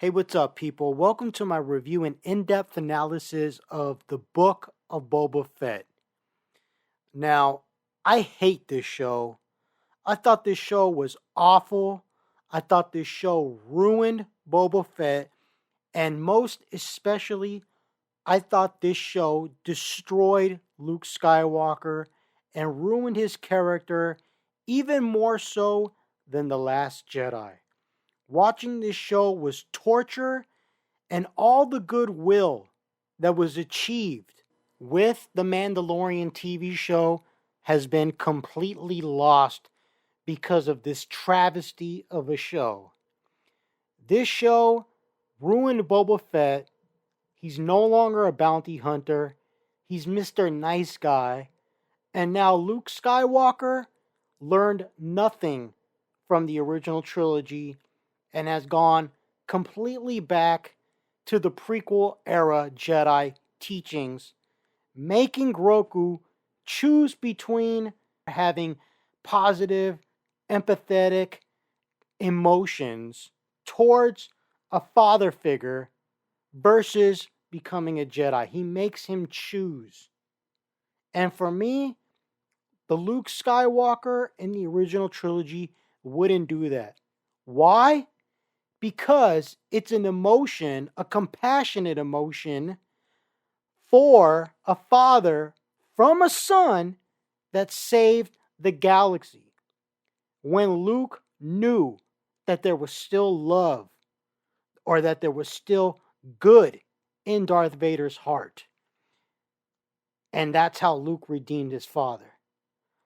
Hey, what's up, people? Welcome to my review and in depth analysis of the book of Boba Fett. Now, I hate this show. I thought this show was awful. I thought this show ruined Boba Fett. And most especially, I thought this show destroyed Luke Skywalker and ruined his character even more so than The Last Jedi. Watching this show was torture, and all the goodwill that was achieved with the Mandalorian TV show has been completely lost because of this travesty of a show. This show ruined Boba Fett. He's no longer a bounty hunter. He's Mr. Nice Guy. And now Luke Skywalker learned nothing from the original trilogy and has gone completely back to the prequel era Jedi teachings, making Grogu choose between having positive, empathetic emotions towards a father figure versus becoming a Jedi. He makes him choose. And for me, the Luke Skywalker in the original trilogy wouldn't do that. Why? Because it's an emotion, a compassionate emotion for a father from a son that saved the galaxy. When Luke knew that there was still love or that there was still good in Darth Vader's heart. And that's how Luke redeemed his father.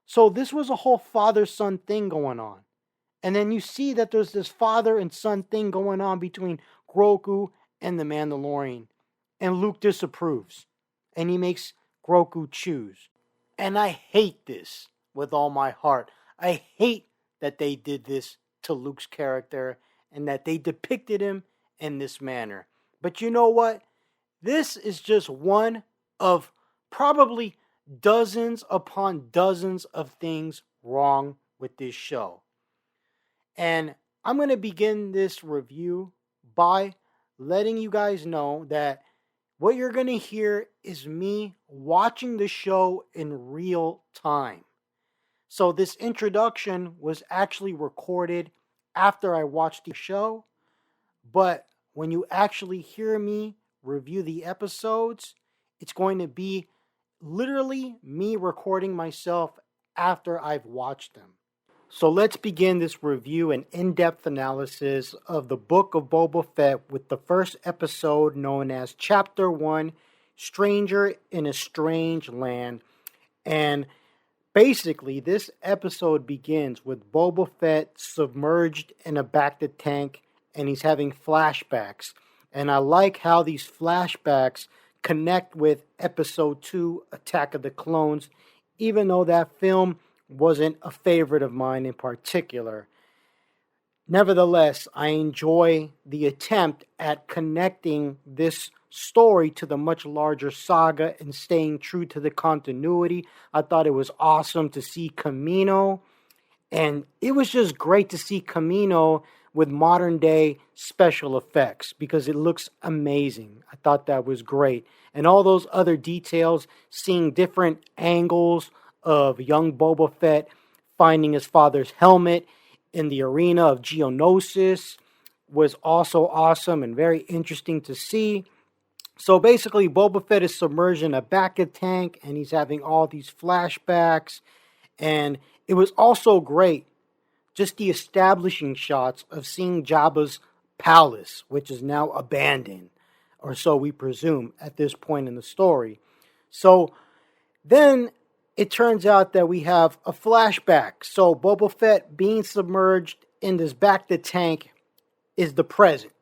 So this was a whole father-son thing going on. And then you see that there's this father and son thing going on between Grogu and the Mandalorian. And Luke disapproves. And he makes Grogu choose. And I hate this with all my heart. I hate that they did this to Luke's character and that they depicted him in this manner. But you know what? This is just one of probably dozens upon dozens of things wrong with this show. And I'm going to begin this review by letting you guys know that what you're going to hear is me watching the show in real time. So this introduction was actually recorded after I watched the show, but when you actually hear me review the episodes, it's going to be literally me recording myself after I've watched them. So let's begin this review and in-depth analysis of the Book of Boba Fett with the first episode known as Chapter 1, Stranger in a Strange Land. And basically, this episode begins with Boba Fett submerged in a bacta tank and he's having flashbacks. And I like how these flashbacks connect with Episode 2, Attack of the Clones, even though that film wasn't a favorite of mine in particular. Nevertheless, I enjoy the attempt at connecting this story to the much larger saga and staying true to the continuity. I thought it was awesome to see Kamino, and it was just great to see Kamino with modern day special effects because it looks amazing. I thought that was great. And all those other details, seeing different angles of young Boba Fett finding his father's helmet in the arena of Geonosis was also awesome and very interesting to see. So basically, Boba Fett is submerged in a bacta tank and he's having all these flashbacks. And it was also great, just the establishing shots of seeing Jabba's palace, which is now abandoned, or so we presume at this point in the story. So then it turns out that we have a flashback. So Boba Fett being submerged in this bacta tank is the present.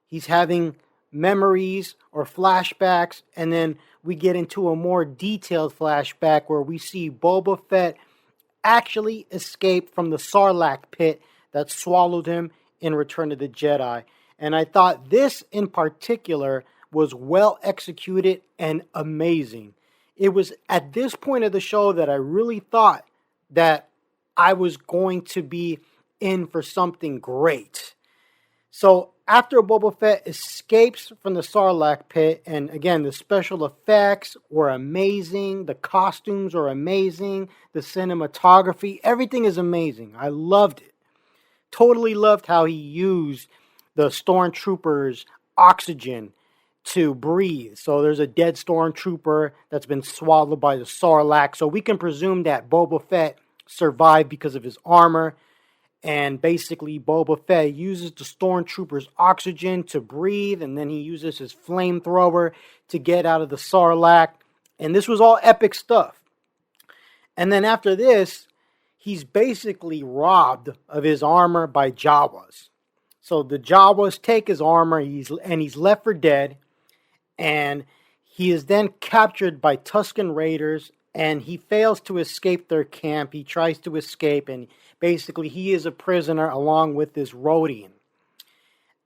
He's having memories or flashbacks, and then we get into a more detailed flashback where we see Boba Fett actually escape from the Sarlacc pit that swallowed him in Return of the Jedi. And I thought this in particular was well executed and amazing. It was at this point of the show that I really thought that I was going to be in for something great. So after Boba Fett escapes from the Sarlacc pit, and again, the special effects were amazing, the costumes are amazing, the cinematography, everything is amazing. I loved it. Totally loved how he used the stormtroopers' oxygen to breathe. So there's a dead stormtrooper that's been swallowed by the Sarlacc. So we can presume that Boba Fett survived because of his armor. And basically, Boba Fett uses the stormtrooper's oxygen to breathe, and then he uses his flamethrower to get out of the Sarlacc. And this was all epic stuff. And then after this, he's basically robbed of his armor by Jawas. So the Jawas take his armor, he's left for dead. And he is then captured by Tusken Raiders, and he fails to escape their camp. He tries to escape, and basically he is a prisoner along with this Rodian.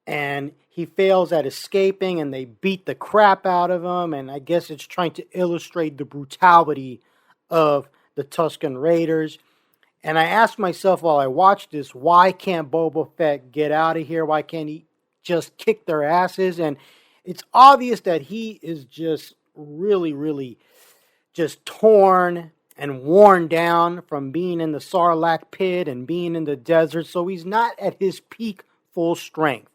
And he fails at escaping, and they beat the crap out of him. And I guess it's trying to illustrate the brutality of the Tusken Raiders. And I asked myself while I watched this, why can't Boba Fett get out of here? Why can't he just kick their asses? And it's obvious that he is just really just torn and worn down from being in the Sarlacc pit and being in the desert. So he's not at his peak full strength.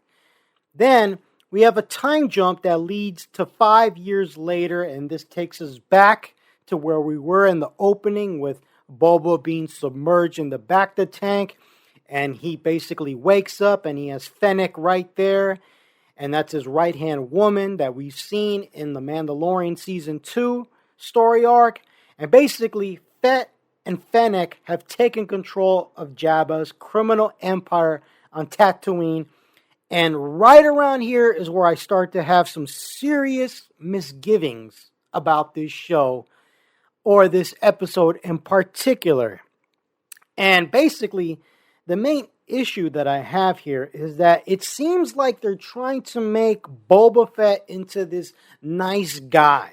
Then we have a time jump that leads to 5 years later, and this takes us back to where we were in the opening with Boba being submerged in the Bacta tank, and he basically wakes up and he has Fennec right there, and that's his right-hand woman that we've seen in the Mandalorian Season 2 story arc. And basically, Fett and Fennec have taken control of Jabba's criminal empire on Tatooine. And right around here is where I start to have some serious misgivings about this show, or this episode in particular. And basically, the main issue that I have here is that it seems like they're trying to make Boba Fett into this nice guy.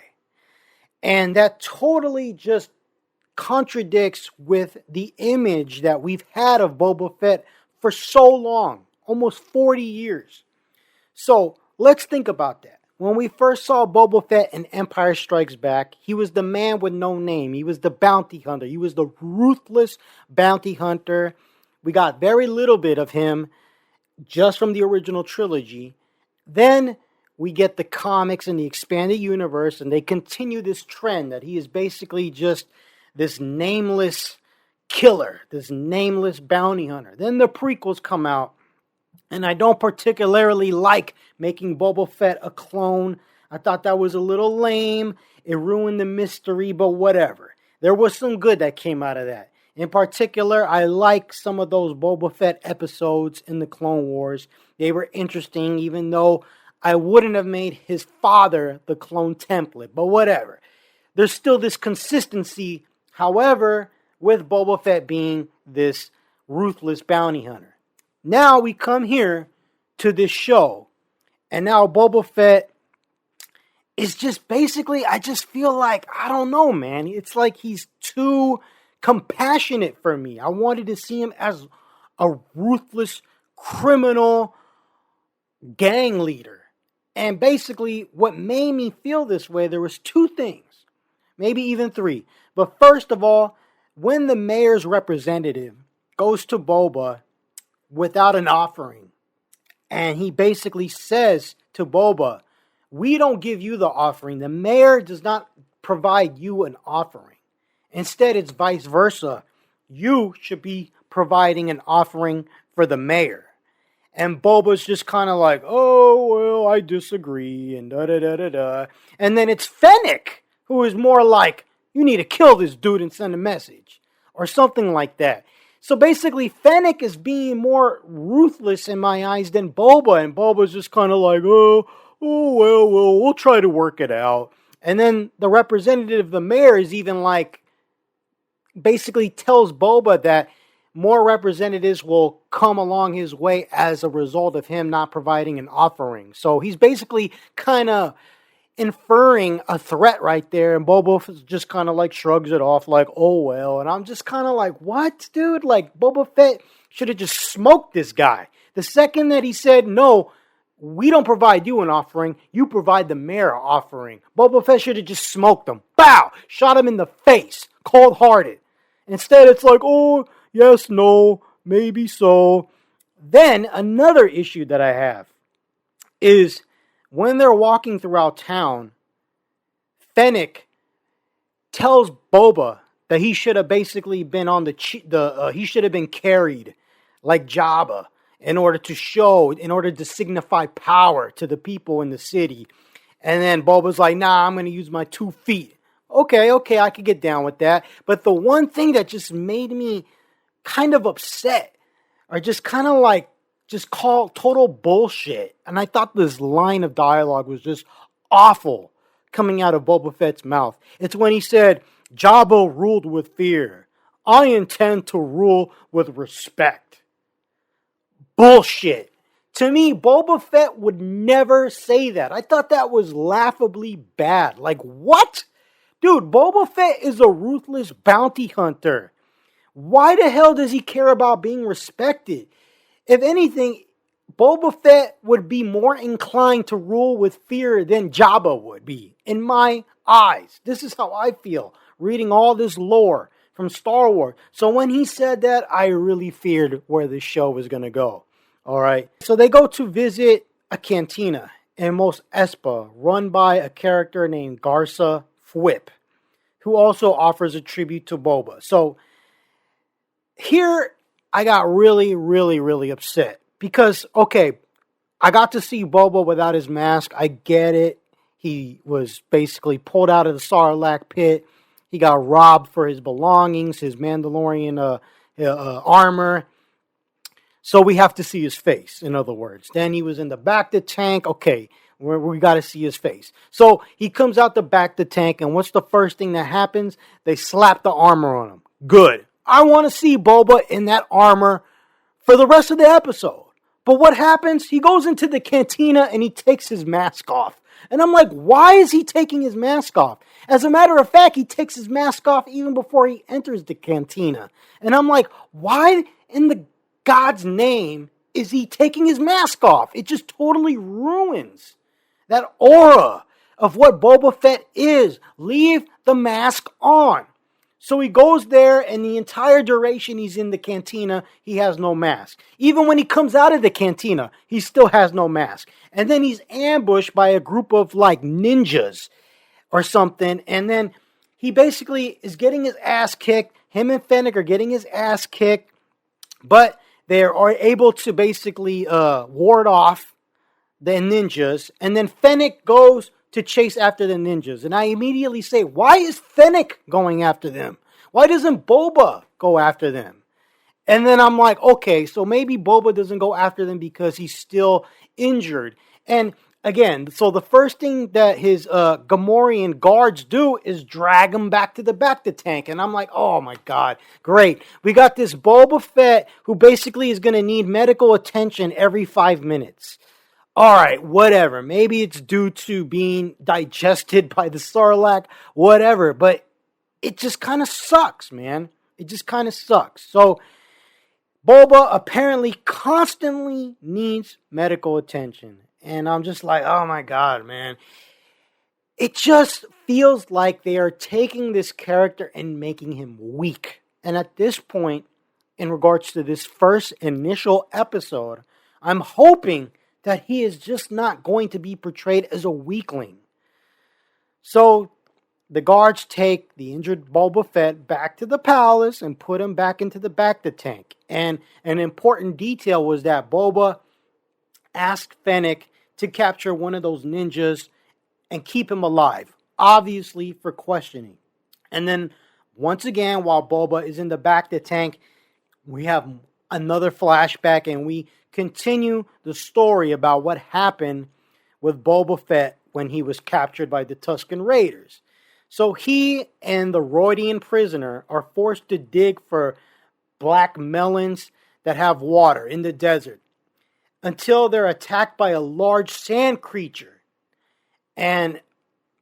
And that totally just contradicts with the image that we've had of Boba Fett for so long, almost 40 years. So let's think about that. When we first saw Boba Fett in Empire Strikes Back, he was the man with no name. He was the bounty hunter. He was the ruthless bounty hunter. We got very little bit of him just from the original trilogy. Then we get the comics and the expanded universe, and they continue this trend that he is basically just this nameless killer, this nameless bounty hunter. Then the prequels come out, and I don't particularly like making Boba Fett a clone. I thought that was a little lame. It ruined the mystery, but whatever. There was some good that came out of that. In particular, I like some of those Boba Fett episodes in the Clone Wars. They were interesting, even though I wouldn't have made his father the clone template, but whatever. There's still this consistency, however, with Boba Fett being this ruthless bounty hunter. Now we come here to this show, and now Boba Fett is just basically, I just feel like, I don't know, man. It's like he's too compassionate for me. I wanted to see him as a ruthless criminal gang leader. And basically, what made me feel this way, there was two things, maybe even three. But first of all, when the mayor's representative goes to Boba without an offering, and he basically says to Boba, we don't give you the offering. The mayor does not provide you an offering. Instead, it's vice versa. You should be providing an offering for the mayor. And Boba's just kind of like, oh, well, I disagree, and da-da-da-da-da. And then it's Fennec, who is more like, you need to kill this dude and send a message, or something like that. So basically, Fennec is being more ruthless in my eyes than Boba, and Boba's just kind of like, well, we'll try to work it out. And then the representative, the mayor, is even like, basically tells Boba that more representatives will come along his way as a result of him not providing an offering. So he's basically kind of inferring a threat right there, and Boba just kind of like shrugs it off like, oh well. And I'm just kind of like, what, dude? Like, Boba Fett should have just smoked this guy. The second that he said, no, we don't provide you an offering. You provide the mayor an offering. Boba Fett should have just smoked him. Bow! Shot him in the face. Cold-hearted. Instead, it's like, oh, yes, no, maybe so. Then, another issue that I have is when they're walking throughout town, Fennec tells Boba that he should have basically been on he should have been carried like Jabba in order to signify power to the people in the city. And then Boba's like, nah, I'm going to use my 2 feet. Okay, I could get down with that. But the one thing that just made me kind of upset, or just kind of like, just call total bullshit. And I thought this line of dialogue was just awful coming out of Boba Fett's mouth. It's when he said, Jabba ruled with fear. I intend to rule with respect. Bullshit. To me, Boba Fett would never say that. I thought that was laughably bad. Like, what? Dude, Boba Fett is a ruthless bounty hunter. Why the hell does he care about being respected? If anything, Boba Fett would be more inclined to rule with fear than Jabba would be, in my eyes. This is how I feel, reading all this lore from Star Wars. So when he said that, I really feared where this show was going to go. All right. So they go to visit a cantina in Mos Espa, run by a character named Garsa Fwip, who also offers a tribute to Boba. So here I got really, really, really upset because, okay, I got to see Boba without his mask. I get it. He was basically pulled out of the Sarlacc pit. He got robbed for his belongings, his Mandalorian armor. So we have to see his face, in other words. Then he was in the bacta tank. Okay, we got to see his face. So he comes out the bacta tank, and what's the first thing that happens? They slap the armor on him. Good. I want to see Boba in that armor for the rest of the episode. But what happens? He goes into the cantina and he takes his mask off. And I'm like, why is he taking his mask off? As a matter of fact, he takes his mask off even before he enters the cantina. And I'm like, why in the God's name is he taking his mask off? It just totally ruins that aura of what Boba Fett is. Leave the mask on. So he goes there, and the entire duration he's in the cantina, he has no mask. Even when he comes out of the cantina, he still has no mask. And then he's ambushed by a group of like ninjas or something. And then he basically is getting his ass kicked. Him and Fennec are getting his ass kicked. But they are able to basically ward off the ninjas. And then Fennec goes to chase after the ninjas. And I immediately say, why is Fennec going after them? Why doesn't Boba go after them? And then I'm like, okay, so maybe Boba doesn't go after them because he's still injured. And again, so the first thing that his Gamorrean guards do is drag him back to the bacta tank. And I'm like, oh my God, great. We got this Boba Fett who basically is going to need medical attention every 5 minutes. All right, whatever. Maybe it's due to being digested by the Sarlacc, whatever. But it just kind of sucks, man. It just kind of sucks. So Boba apparently constantly needs medical attention. And I'm just like, oh my God, man. It just feels like they are taking this character and making him weak. And at this point, in regards to this first initial episode, I'm hoping that he is just not going to be portrayed as a weakling. So the guards take the injured Boba Fett back to the palace and put him back into the bacta tank. And an important detail was that Boba asked Fennec to capture one of those ninjas and keep him alive, obviously for questioning. And then once again, while Boba is in the bacta tank, we have another flashback and we continue the story about what happened with Boba Fett when he was captured by the Tusken Raiders. So he and the Rodian prisoner are forced to dig for black melons that have water in the desert until they're attacked by a large sand creature. And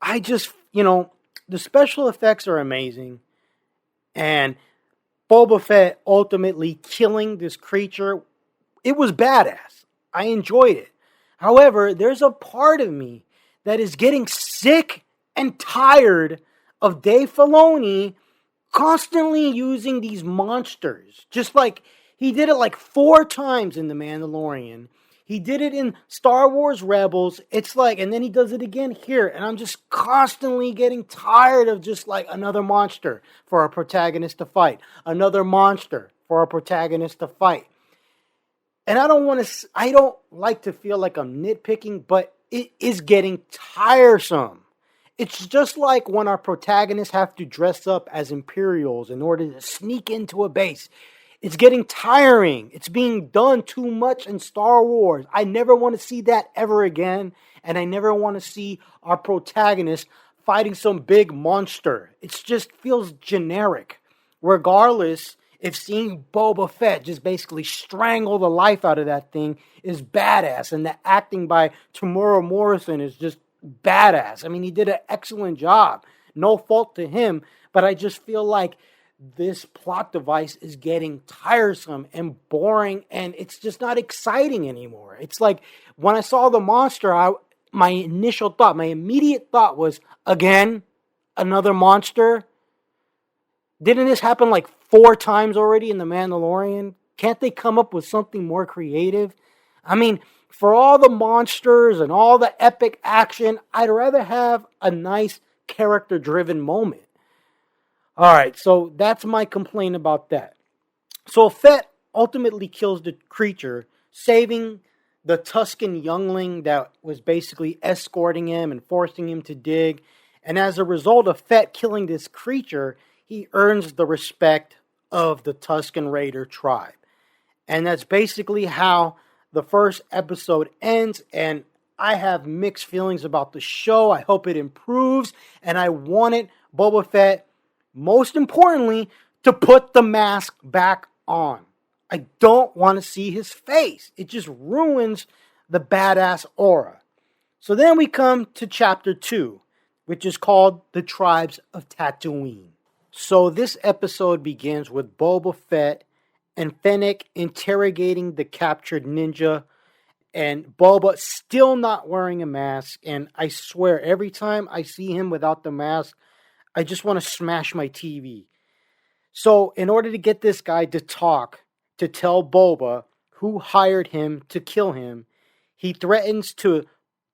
I just, the special effects are amazing. And Boba Fett ultimately killing this creature, it was badass. I enjoyed it. However, there's a part of me that is getting sick and tired of Dave Filoni constantly using these monsters. Just like he did it like 4 times in The Mandalorian. He did it in Star Wars Rebels. It's like, and then he does it again here. And I'm just constantly getting tired of just like another monster for our protagonist to fight. Another monster for our protagonist to fight. And I don't like to feel like I'm nitpicking, but it is getting tiresome. It's just like when our protagonists have to dress up as Imperials in order to sneak into a base. It's getting tiring. It's being done too much in Star Wars. I never want to see that ever again. And I never want to see our protagonist fighting some big monster. It just feels generic. Regardless, if seeing Boba Fett just basically strangle the life out of that thing is badass. And the acting by Tamura Morrison is just badass. I mean, he did an excellent job. No fault to him. But I just feel like this plot device is getting tiresome and boring, and it's just not exciting anymore. It's like when I saw the monster, my immediate thought was, again, another monster? Didn't this happen like 4 times already in The Mandalorian? Can't they come up with something more creative? I mean, for all the monsters and all the epic action, I'd rather have a nice character-driven moment. All right, so that's my complaint about that. So Fett ultimately kills the creature, saving the Tusken youngling that was basically escorting him and forcing him to dig. And as a result of Fett killing this creature, he earns the respect of the Tusken Raider tribe. And that's basically how the first episode ends. And I have mixed feelings about the show. I hope it improves. And I wanted Boba Fett, most importantly, to put the mask back on. I don't want to see his face. It just ruins the badass aura. So then we come to chapter 2, which is called The Tribes of Tatooine. So this episode begins with Boba Fett and Fennec interrogating the captured ninja, and Boba still not wearing a mask. And I swear, every time I see him without the mask, I just want to smash my TV. So in order to get this guy to talk, to tell Boba who hired him to kill him, he threatens to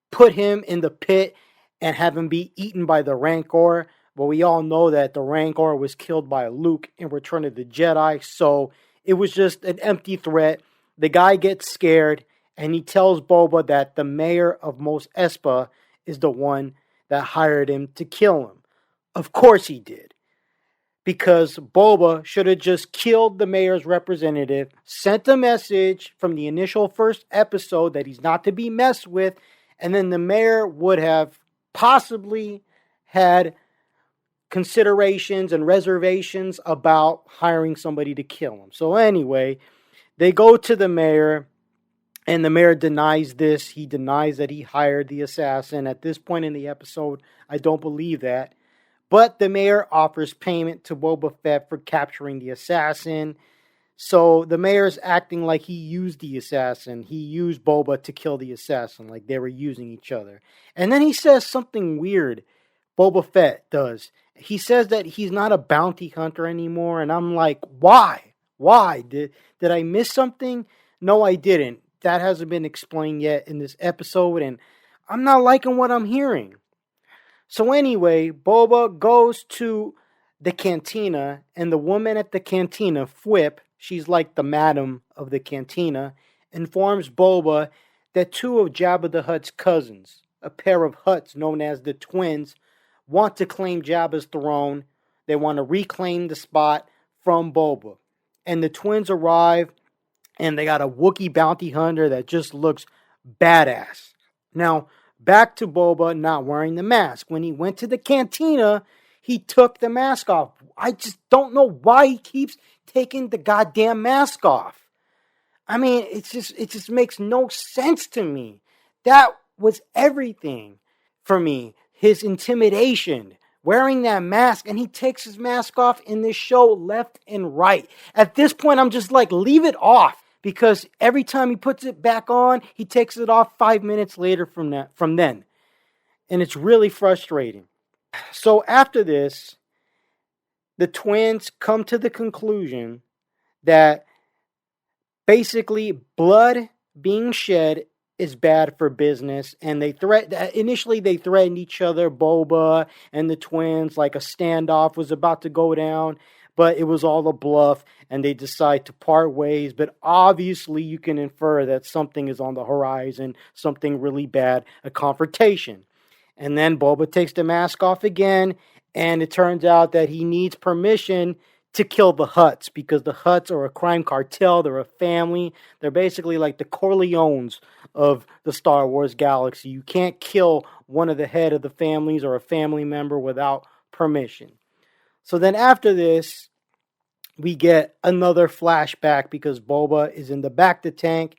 put him in the pit and have him be eaten by the Rancor. But we all know that the Rancor was killed by Luke in Return of the Jedi, so it was just an empty threat. The guy gets scared, and he tells Boba that the mayor of Mos Espa is the one that hired him to kill him. Of course he did. Because Boba should have just killed the mayor's representative, sent a message from the initial first episode that he's not to be messed with, and then the mayor would have possibly had considerations and reservations about hiring somebody to kill him. So anyway, they go to the mayor, and the mayor denies this. He denies that he hired the assassin. At this point in the episode, I don't believe that. But the mayor offers payment to Boba Fett for capturing the assassin. So the mayor's acting like he used the assassin. He used Boba to kill the assassin, like they were using each other. And then he says something weird. Boba Fett does. He says that he's not a bounty hunter anymore. And I'm like, why? Why? Did I miss something? No, I didn't. That hasn't been explained yet in this episode. And I'm not liking what I'm hearing. So anyway, Boba goes to the cantina, and the woman at the cantina, Fwip, she's like the madam of the cantina, informs Boba that 2 of Jabba the Hutt's cousins, a pair of Hutts known as the Twins, want to claim Jabba's throne. They want to reclaim the spot from Boba. And the Twins arrive, and they got a Wookiee bounty hunter that just looks badass. Now, back to Boba not wearing the mask. When he went to the cantina, he took the mask off. I just don't know why he keeps taking the goddamn mask off. I mean, it just makes no sense to me. That was everything for me. His intimidation, wearing that mask, and he takes his mask off in this show left and right. At this point, I'm just like, leave it off. because every time he puts it back on, he takes it off 5 minutes later from then. And it's really frustrating. So after this, the twins come to the conclusion that basically blood being shed is bad for business, and initially they threatened each other, Boba and the twins, like a standoff was about to go down, but it was all a bluff, and they decide to part ways. But obviously you can infer that something is on the horizon, something really bad, a confrontation. And then Boba takes the mask off again, and it turns out that he needs permission to kill the Hutts, because the Hutts are a crime cartel. They're a family. They're basically like the Corleones of the Star Wars galaxy. You can't kill one of the head of the families or a family member without permission. So then after this, we get another flashback because Boba is in the bacta tank,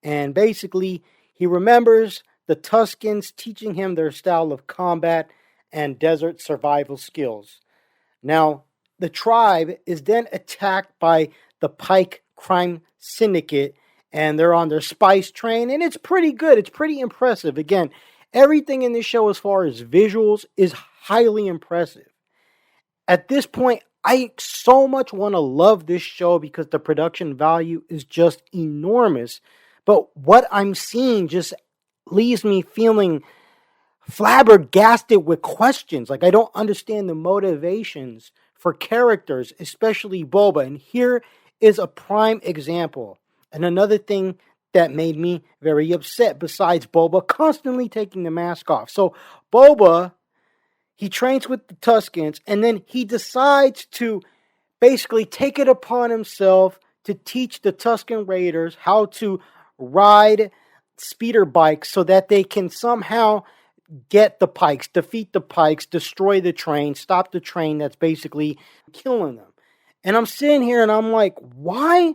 and basically he remembers the Tuskens teaching him their style of combat and desert survival skills. Now, the tribe is then attacked by the Pike crime syndicate, and they're on their spice train, and it's pretty good. It's pretty impressive. Again, everything in this show as far as visuals is highly impressive. At this point, I so much want to love this show because the production value is just enormous. But what I'm seeing just leaves me feeling flabbergasted with questions. Like, I don't understand the motivations for characters, especially Boba. And here is a prime example. And another thing that made me very upset, besides Boba constantly taking the mask off. So Boba, he trains with the Tuskens, and then he decides to basically take it upon himself to teach the Tusken Raiders how to ride speeder bikes so that they can somehow get the Pikes, defeat the Pikes, destroy the train, stop the train that's basically killing them. And I'm sitting here and I'm like, why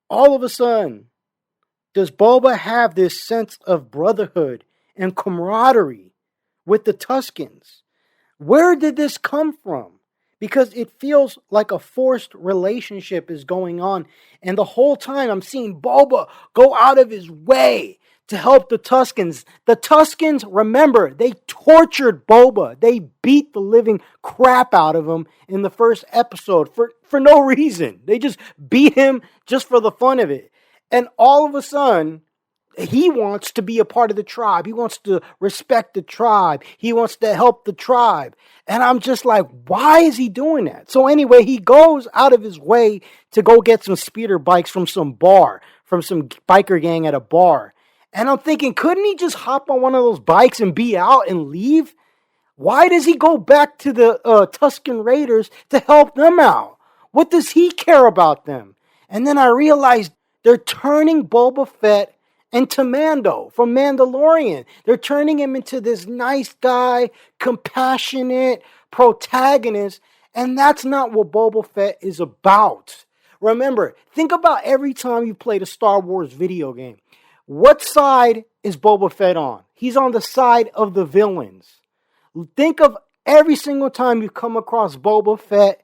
all of a sudden does Boba have this sense of brotherhood and camaraderie with the Tuskens? Where did this come from? Because it feels like a forced relationship is going on. And the whole time I'm seeing Boba go out of his way to help the Tuskens. The Tuskens, remember, they tortured Boba. They beat the living crap out of him in the first episode for no reason. They just beat him just for the fun of it. And all of a sudden, he wants to be a part of the tribe. He wants to respect the tribe. He wants to help the tribe. And I'm just like, why is he doing that? So anyway, he goes out of his way to go get some speeder bikes from some bar, from some biker gang at a bar. And I'm thinking, couldn't he just hop on one of those bikes and be out and leave? Why does he go back to the Tusken Raiders to help them out? What does he care about them? And then I realized they're turning Boba Fett into Mando from Mandalorian. They're turning him into this nice guy, compassionate protagonist, and that's not what Boba Fett is about. Remember, think about every time you played a Star Wars video game. What side is Boba Fett on? He's on the side of the villains. Think of every single time you come across Boba Fett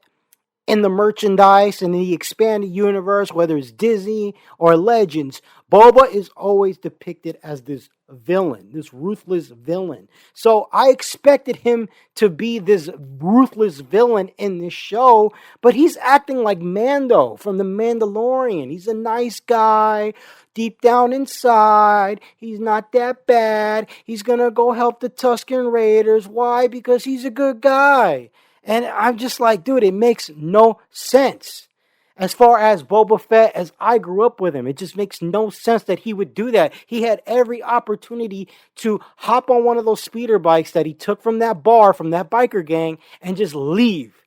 in the merchandise and the expanded universe, whether it's Disney or Legends, Boba is always depicted as this villain, this ruthless villain. So I expected him to be this ruthless villain in this show, but he's acting like Mando from The Mandalorian. He's a nice guy. Deep down inside, he's not that bad. He's gonna go help the Tusken Raiders. Why? Because he's a good guy. And I'm just like, dude, it makes no sense. As far as Boba Fett, as I grew up with him, it just makes no sense that he would do that. He had every opportunity to hop on one of those speeder bikes that he took from that bar, from that biker gang, and just leave.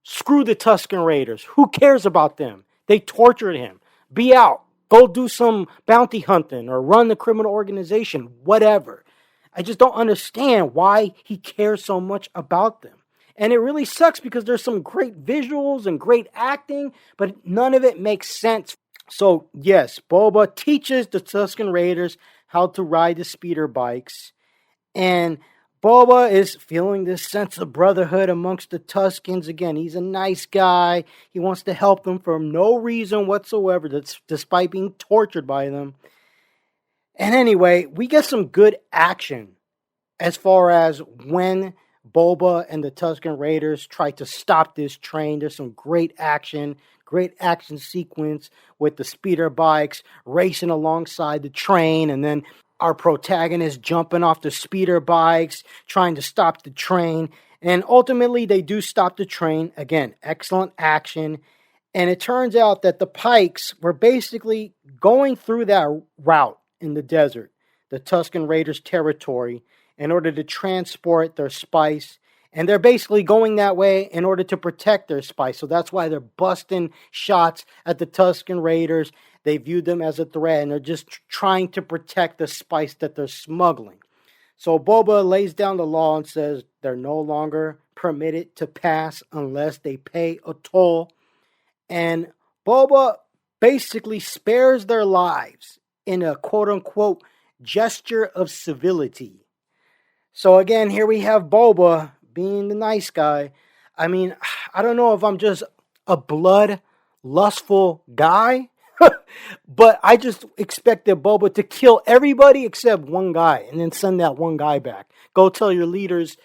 Screw the Tusken Raiders. Who cares about them? They tortured him. Be out. Go do some bounty hunting or run the criminal organization, whatever. I just don't understand why he cares so much about them. And it really sucks because there's some great visuals and great acting, but none of it makes sense. So yes, Boba teaches the Tusken Raiders how to ride the speeder bikes. And Boba is feeling this sense of brotherhood amongst the Tuskens. Again, he's a nice guy. He wants to help them for no reason whatsoever, despite being tortured by them. And anyway, we get some good action as far as when Boba and the Tusken Raiders try to stop this train. There's some great action sequence with the speeder bikes racing alongside the train, and then our protagonist jumping off the speeder bikes, trying to stop the train. And ultimately, they do stop the train. Again, excellent action. And it turns out that the Pikes were basically going through that route in the desert, the Tusken Raiders' territory, in order to transport their spice. And they're basically going that way in order to protect their spice. So that's why they're busting shots at the Tusken Raiders. They view them as a threat, and they're just trying to protect the spice that they're smuggling. So Boba lays down the law and says they're no longer permitted to pass unless they pay a toll. And Boba basically spares their lives in a quote-unquote gesture of civility. So again, here we have Boba being the nice guy. I mean, I don't know if I'm just a blood-lustful guy, but I just expected Boba to kill everybody except one guy and then send that one guy back. Go tell your leaders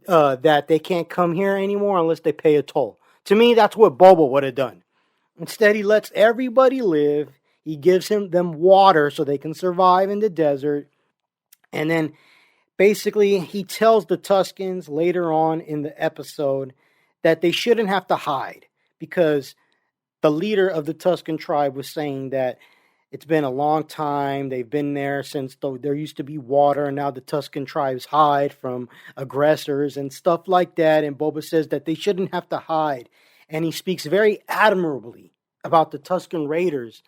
that they can't come here anymore unless they pay a toll. To me, that's what Boba would have done. Instead, he lets everybody live. He gives them water so they can survive in the desert. And then basically, he tells the Tuskens later on in the episode that they shouldn't have to hide because the leader of the Tusken tribe was saying that it's been a long time. They've been there since there used to be water, and now the Tusken tribes hide from aggressors and stuff like that. And Boba says that they shouldn't have to hide. And he speaks very admirably about the Tusken Raiders.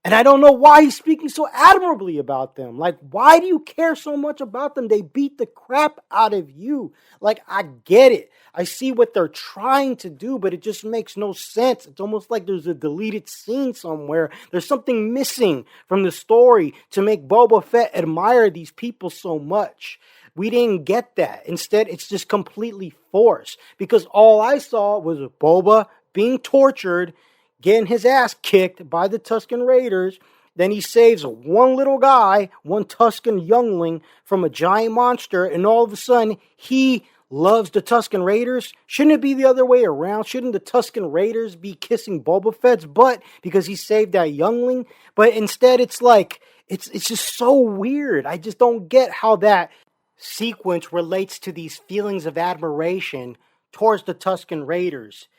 And I don't know why he's speaking so admirably about them. Like, why do you care so much about them? They beat the crap out of you. Like, I get it. I see what they're trying to do, but it just makes no sense. It's almost like there's a deleted scene somewhere. There's something missing from the story to make Boba Fett admire these people so much. We didn't get that. Instead, it's just completely forced. Because all I saw was Boba being tortured, getting his ass kicked by the Tusken Raiders. Then he saves one little guy, one Tusken youngling, from a giant monster, and all of a sudden, he loves the Tusken Raiders. Shouldn't it be the other way around? Shouldn't the Tusken Raiders be kissing Boba Fett's butt because he saved that youngling? But instead, it's like, it's just so weird. I just don't get how that sequence relates to these feelings of admiration towards the Tusken Raiders.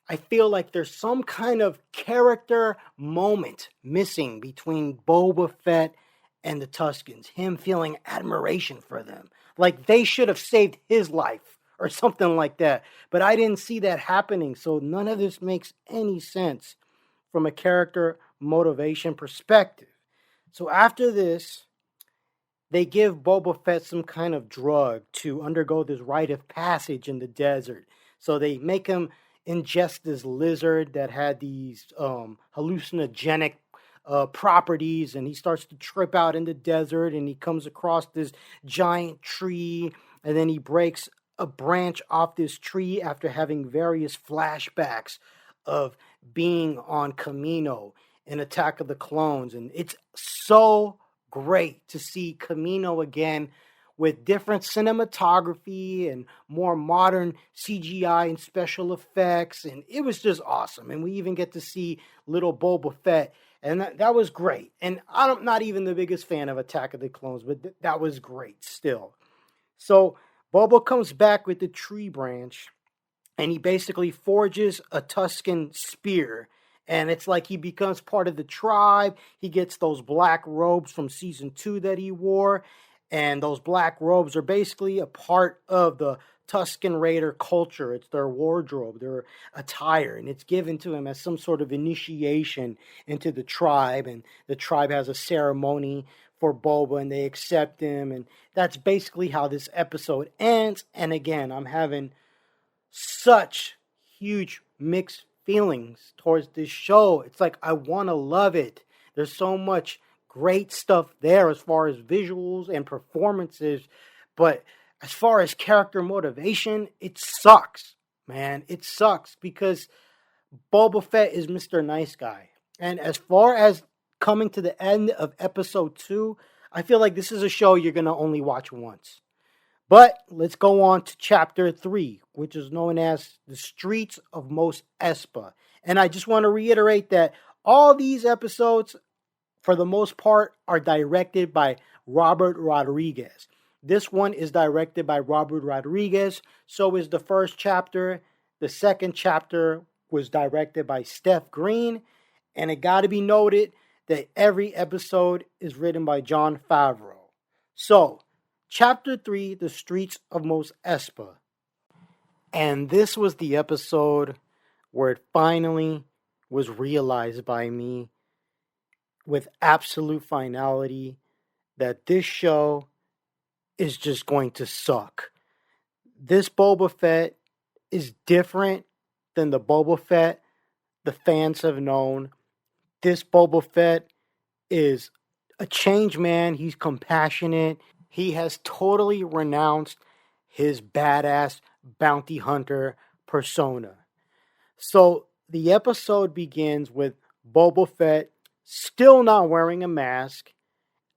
I feel like there's some kind of character moment missing between Boba Fett and the Tuskens. Him feeling admiration for them. Like they should have saved his life or something like that. But I didn't see that happening. So none of this makes any sense from a character motivation perspective. So after this, they give Boba Fett some kind of drug to undergo this rite of passage in the desert. So they make him ingest this lizard that had these hallucinogenic properties, and he starts to trip out in the desert, and he comes across this giant tree, and then he breaks a branch off this tree after having various flashbacks of being on Kamino in Attack of the Clones. And it's so great to see Kamino again with different cinematography and more modern CGI and special effects. And it was just awesome. And we even get to see little Boba Fett. And that was great. And I'm not even the biggest fan of Attack of the Clones, but that was great still. So Boba comes back with the tree branch, and he basically forges a Tusken spear. And it's like he becomes part of the tribe. He gets those black robes from season 2 that he wore. And those black robes are basically a part of the Tusken Raider culture. It's their wardrobe, their attire, and it's given to him as some sort of initiation into the tribe. And the tribe has a ceremony for Boba, and they accept him. And that's basically how this episode ends. And again, I'm having such huge mixed feelings towards this show. It's like I want to love it. There's so much great stuff there as far as visuals and performances, but as far as character motivation, it sucks, man. It sucks because Boba Fett is Mr. Nice Guy. And as far as coming to the end of episode 2, I feel like this is a show you're going to only watch once. But let's go on to chapter 3, which is known as The Streets of Mos Espa. And I just want to reiterate that all these episodes, for the most part, are directed by Robert Rodriguez. This one is directed by Robert Rodriguez. So is the first chapter. The second chapter was directed by Steph Green. And it got to be noted that every episode is written by Jon Favreau. So, Chapter 3, The Streets of Mos Espa. And this was the episode where it finally was realized by me with absolute finality that this show is just going to suck. This Boba Fett is different than the Boba Fett the fans have known. This Boba Fett is a changed man. He's compassionate. He has totally renounced his badass bounty hunter persona. So the episode begins with Boba Fett still not wearing a mask.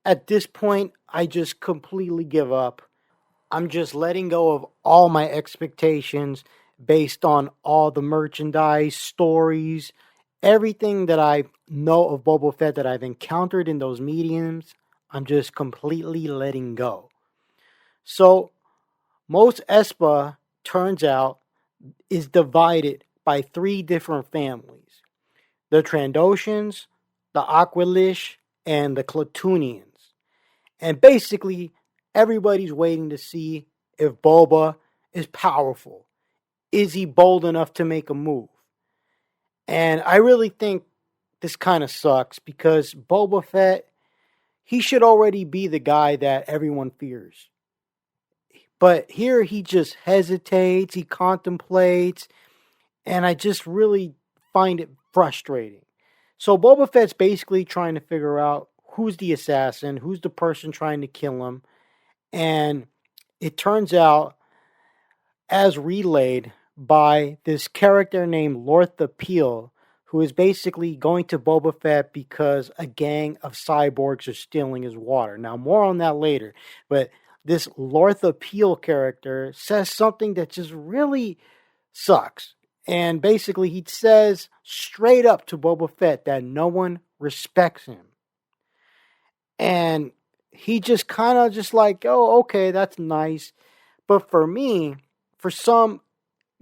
At this point, I just completely give up. I'm just letting go of all my expectations based on all the merchandise, stories, everything that I know of Boba Fett that I've encountered in those mediums. I'm just completely letting go. So, Mos Espa, turns out, is divided by 3 different families. The Trandoshans, the Aqualish, and the Klatooinians. And basically, everybody's waiting to see if Boba is powerful. Is he bold enough to make a move? And I really think this kind of sucks because Boba Fett, he should already be the guy that everyone fears. But here he just hesitates, he contemplates, and I just really find it frustrating. So Boba Fett's basically trying to figure out who's the assassin, who's the person trying to kill him. And it turns out, as relayed by this character named Lortha Peel, who is basically going to Boba Fett because a gang of cyborgs are stealing his water. Now, more on that later. But this Lortha Peel character says something that just really sucks. And basically, he says straight up to Boba Fett that no one respects him. And he just kind of just like, oh, okay, that's nice. But for me, for some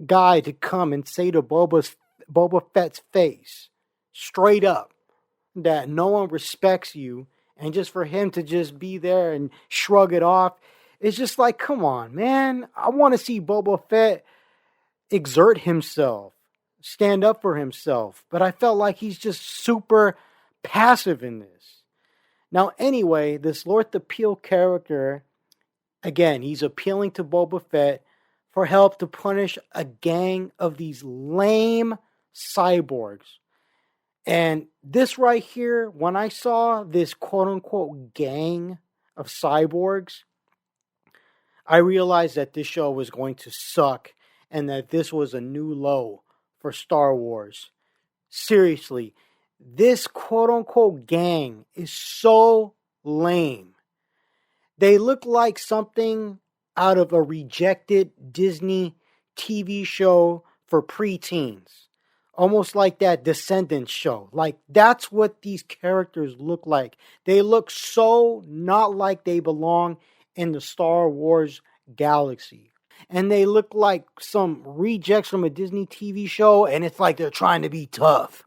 guy to come and say to Boba Fett's face, straight up, that no one respects you, and just for him to just be there and shrug it off, it's just like, come on, man. I want to see Boba Fett exert himself, stand up for himself, but I felt like he's just super passive in this. Now, anyway, this Lortha Peel character, again, he's appealing to Boba Fett for help to punish a gang of these lame cyborgs. And this right here, when I saw this quote-unquote gang of cyborgs, I realized that this show was going to suck and that this was a new low for Star Wars. Seriously, this quote-unquote gang is so lame. They look like something out of a rejected Disney TV show for preteens. Almost like that Descendants show. Like, that's what these characters look like. They look so not like they belong in the Star Wars galaxy. And they look like some rejects from a Disney TV show, and it's like they're trying to be tough.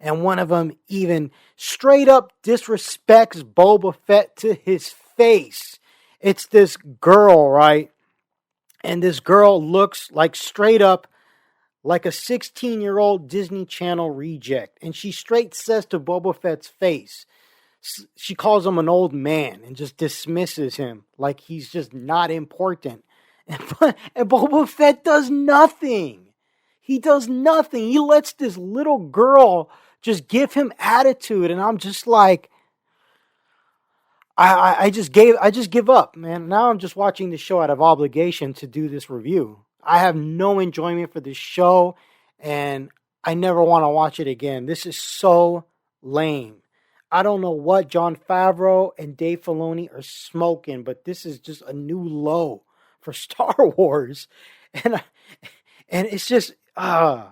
And one of them even straight up disrespects Boba Fett to his face. It's this girl, right? And this girl looks like straight up like a 16-year-old Disney Channel reject. And she straight says to Boba Fett's face, she calls him an old man and just dismisses him like he's just not important. And Boba Fett does nothing. He does nothing. He lets this little girl just give him attitude. And I'm just like, I just give up, man. Now I'm just watching the show out of obligation to do this review. I have no enjoyment for this show, and I never want to watch it again. This is so lame. I don't know what Jon Favreau and Dave Filoni are smoking, but this is just a new low for Star Wars, and and it's just I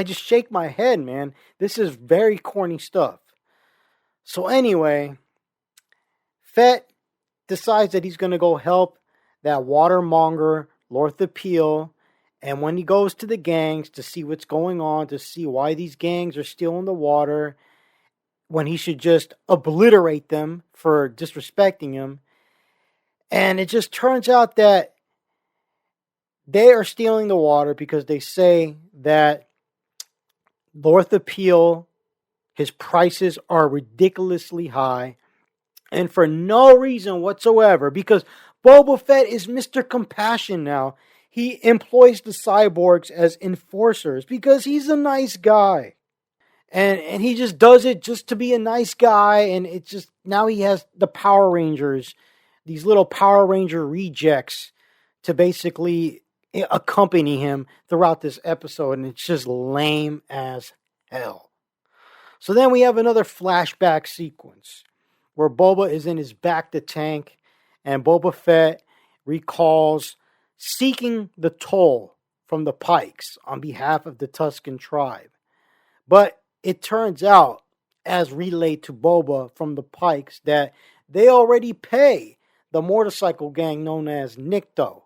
just shake my head, man. This is very corny stuff. So anyway, Fett decides that he's going to go help that watermonger, Lortha Peel. And when he goes to the gangs to see what's going on, to see why these gangs are still in the water, when he should just obliterate them for disrespecting him. And it just turns out that they are stealing the water because they say that Lortha Peel, his prices are ridiculously high. And for no reason whatsoever, because Boba Fett is Mr. Compassion now. He employs the cyborgs as enforcers because he's a nice guy. And he just does it just to be a nice guy. And it just, now he has the Power Rangers, these little Power Ranger rejects to basically accompany him throughout this episode. And it's just lame as hell. So then we have another flashback sequence where Boba is in his bacta tank and Boba Fett recalls seeking the toll from the Pikes on behalf of the Tusken tribe. But it turns out, as relayed to Boba from the Pikes, that they already pay the motorcycle gang known as Nikto.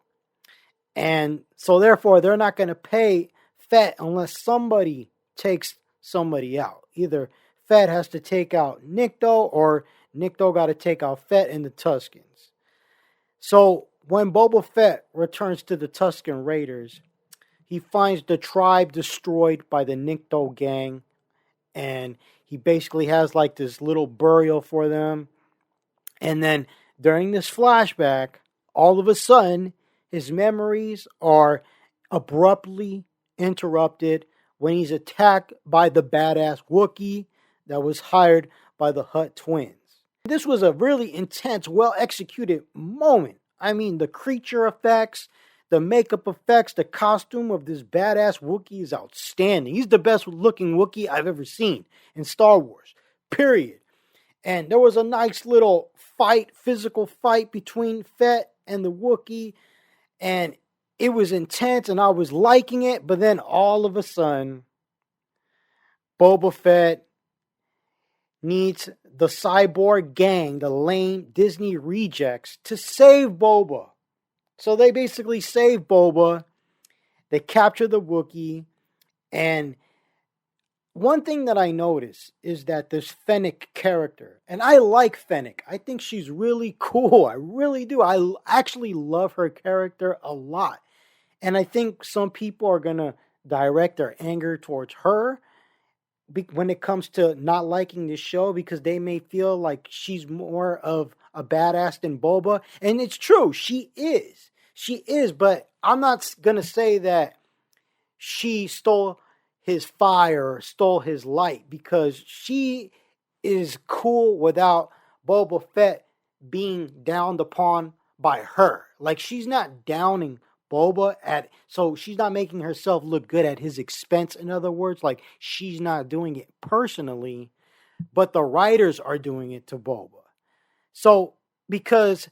And so therefore they're not going to pay Fett unless somebody takes somebody out. Either Fett has to take out Nikto or Nikto got to take out Fett and the Tuskens. So when Boba Fett returns to the Tusken Raiders, he finds the tribe destroyed by the Nikto gang. And he basically has like this little burial for them. And then during this flashback, all of a sudden, his memories are abruptly interrupted when he's attacked by the badass Wookiee that was hired by the Hutt twins. This was a really intense, well-executed moment. I mean, the creature effects, the makeup effects, the costume of this badass Wookiee is outstanding. He's the best looking Wookiee I've ever seen in Star Wars, period. And there was a nice little fight, physical fight between Fett and the Wookiee. And it was intense and I was liking it. But then all of a sudden, Boba Fett needs the cyborg gang, the lame Disney rejects, to save Boba. So they basically save Boba. They capture the Wookiee. And one thing that I notice is that this Fennec character, and I like Fennec. I think she's really cool. I really do. I actually love her character a lot. And I think some people are going to direct their anger towards her when it comes to not liking this show because they may feel like she's more of a badass than Boba. And it's true. She is. She is. But I'm not going to say that she stole his fire or stole his light because she is cool without Boba Fett being downed upon by her. Like, she's not downing Boba so she's not making herself look good at his expense. In other words, like, she's not doing it personally, but the writers are doing it to Boba. So, because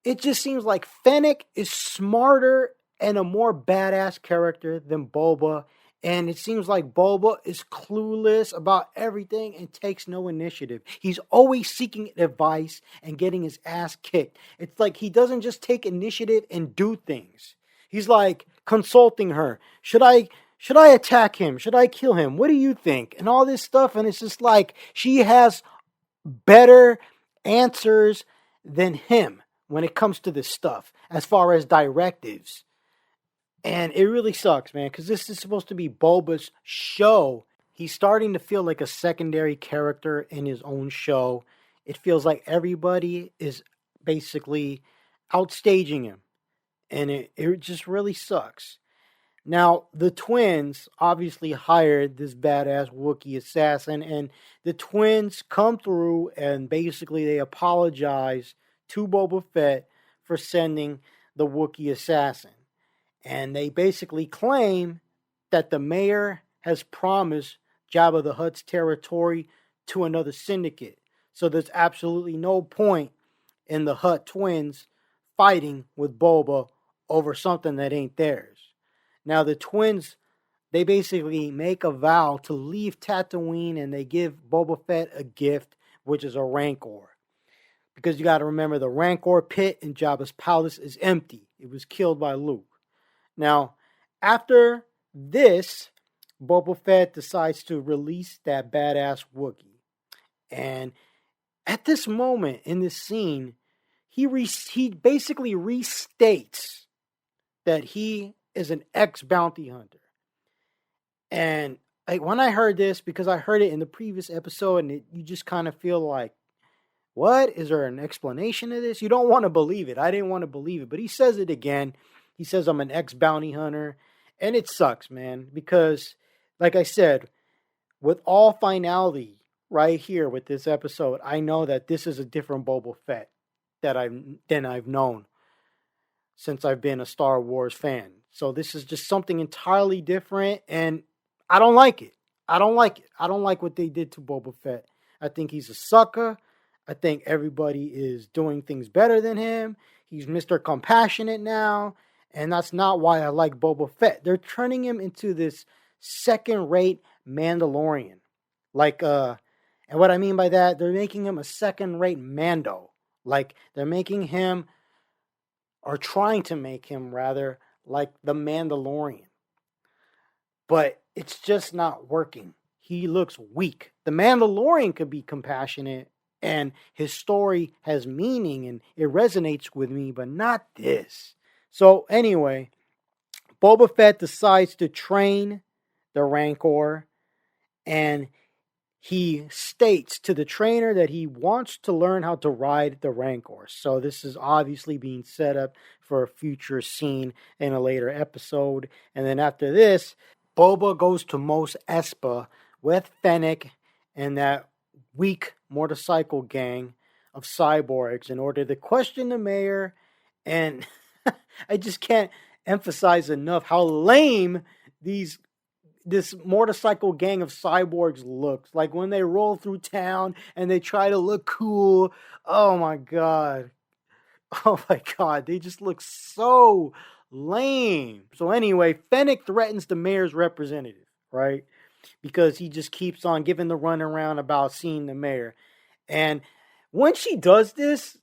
it just seems like Fennec is smarter and a more badass character than Boba. And it seems like Boba is clueless about everything and takes no initiative. He's always seeking advice and getting his ass kicked. It's like he doesn't just take initiative and do things. He's like consulting her. Should I attack him? Should I kill him? What do you think? And all this stuff. And it's just like she has better answers than him when it comes to this stuff as far as directives. And it really sucks, man, because this is supposed to be Boba's show. He's starting to feel like a secondary character in his own show. It feels like everybody is basically outstaging him. And it just really sucks. Now, the twins obviously hired this badass Wookiee assassin, and the twins come through and basically they apologize to Boba Fett for sending the Wookiee assassin. And they basically claim that the mayor has promised Jabba the Hutt's territory to another syndicate. So there's absolutely no point in the Hutt twins fighting with Boba over something that ain't theirs. Now the twins, they basically make a vow to leave Tatooine and they give Boba Fett a gift, which is a Rancor. Because you got to remember the Rancor pit in Jabba's palace is empty. It was killed by Luke. Now, after this, Boba Fett decides to release that badass Wookiee. And at this moment in this scene, he basically restates that he is an ex-bounty hunter. And when I heard this, because I heard it in the previous episode, and you just kind of feel like, what? Is there an explanation to this? You don't want to believe it. I didn't want to believe it. But he says it again. He says, I'm an ex-bounty hunter. And it sucks, man. Because, like I said, with all finality right here with this episode, I know that this is a different Boba Fett than I've known since I've been a Star Wars fan. So this is just something entirely different. And I don't like it. I don't like it. I don't like what they did to Boba Fett. I think he's a sucker. I think everybody is doing things better than him. He's Mr. Compassionate now. And that's not why I like Boba Fett. They're turning him into this second-rate Mandalorian. And what I mean by that, they're making him a second-rate Mando. Like, they're making him, or trying to make him, rather, like the Mandalorian. But it's just not working. He looks weak. The Mandalorian could be compassionate, and his story has meaning, and it resonates with me, but not this. So anyway, Boba Fett decides to train the Rancor, and he states to the trainer that he wants to learn how to ride the Rancor. So this is obviously being set up for a future scene in a later episode. And then after this, Boba goes to Mos Espa with Fennec and that weak motorcycle gang of cyborgs in order to question the mayor. And I just can't emphasize enough how lame this motorcycle gang of cyborgs looks. Like when they roll through town and they try to look cool. Oh my god. Oh my god. They just look so lame. So anyway, Fennec threatens the mayor's representative, right? Because he just keeps on giving the runaround about seeing the mayor. And when she does this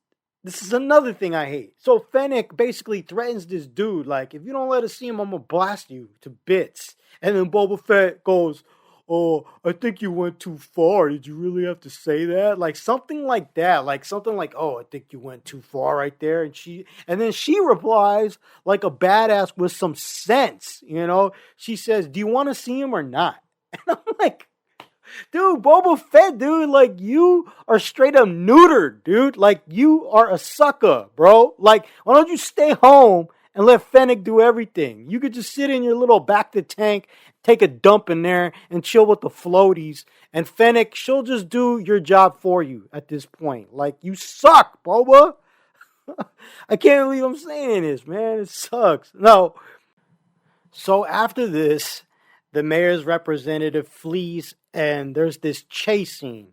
is another thing I hate. So Fennec basically threatens this dude, like, if you don't let us see him, I'm going to blast you to bits. And then Boba Fett goes, oh, I think you went too far. Did you really have to say that? Like something like that. Like something like, oh, I think you went too far right there. And then she replies like a badass with some sense, you know? She says, do you want to see him or not? And I'm like, dude, Boba Fett, dude, like, you are straight up neutered, dude. Like, you are a sucker, bro. Like, why don't you stay home and let Fennec do everything? You could just sit in your little back to tank, take a dump in there, and chill with the floaties. And Fennec, she'll just do your job for you at this point. Like, you suck, Boba. I can't believe I'm saying this, man. It sucks. No. So after this, the mayor's representative flees and there's this chase scene.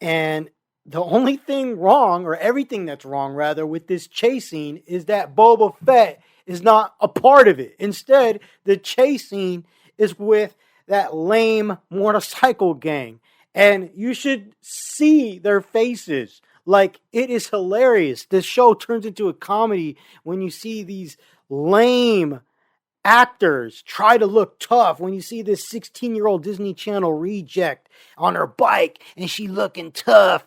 And the only thing wrong, or everything that's wrong rather, with this chase scene is that Boba Fett is not a part of it. Instead, the chase scene is with that lame motorcycle gang. And you should see their faces. Like, it is hilarious. This show turns into a comedy when you see these lame actors try to look tough. When you see this 16-year-old Disney Channel reject on her bike and she looking tough.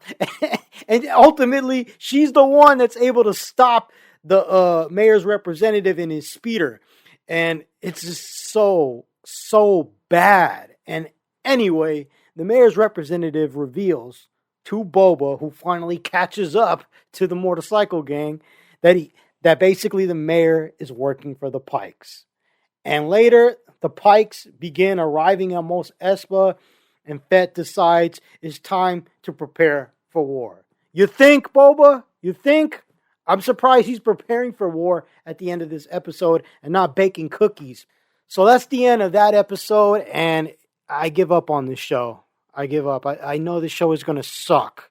And ultimately, she's the one that's able to stop the mayor's representative in his speeder. And it's just so bad. And anyway, the mayor's representative reveals to Boba, who finally catches up to the motorcycle gang, that basically the mayor is working for the Pikes. And later, the Pikes begin arriving on Mos Espa, and Fett decides it's time to prepare for war. You think, Boba? You think? I'm surprised he's preparing for war at the end of this episode and not baking cookies. So that's the end of that episode, and I give up on this show. I give up. I know this show is going to suck.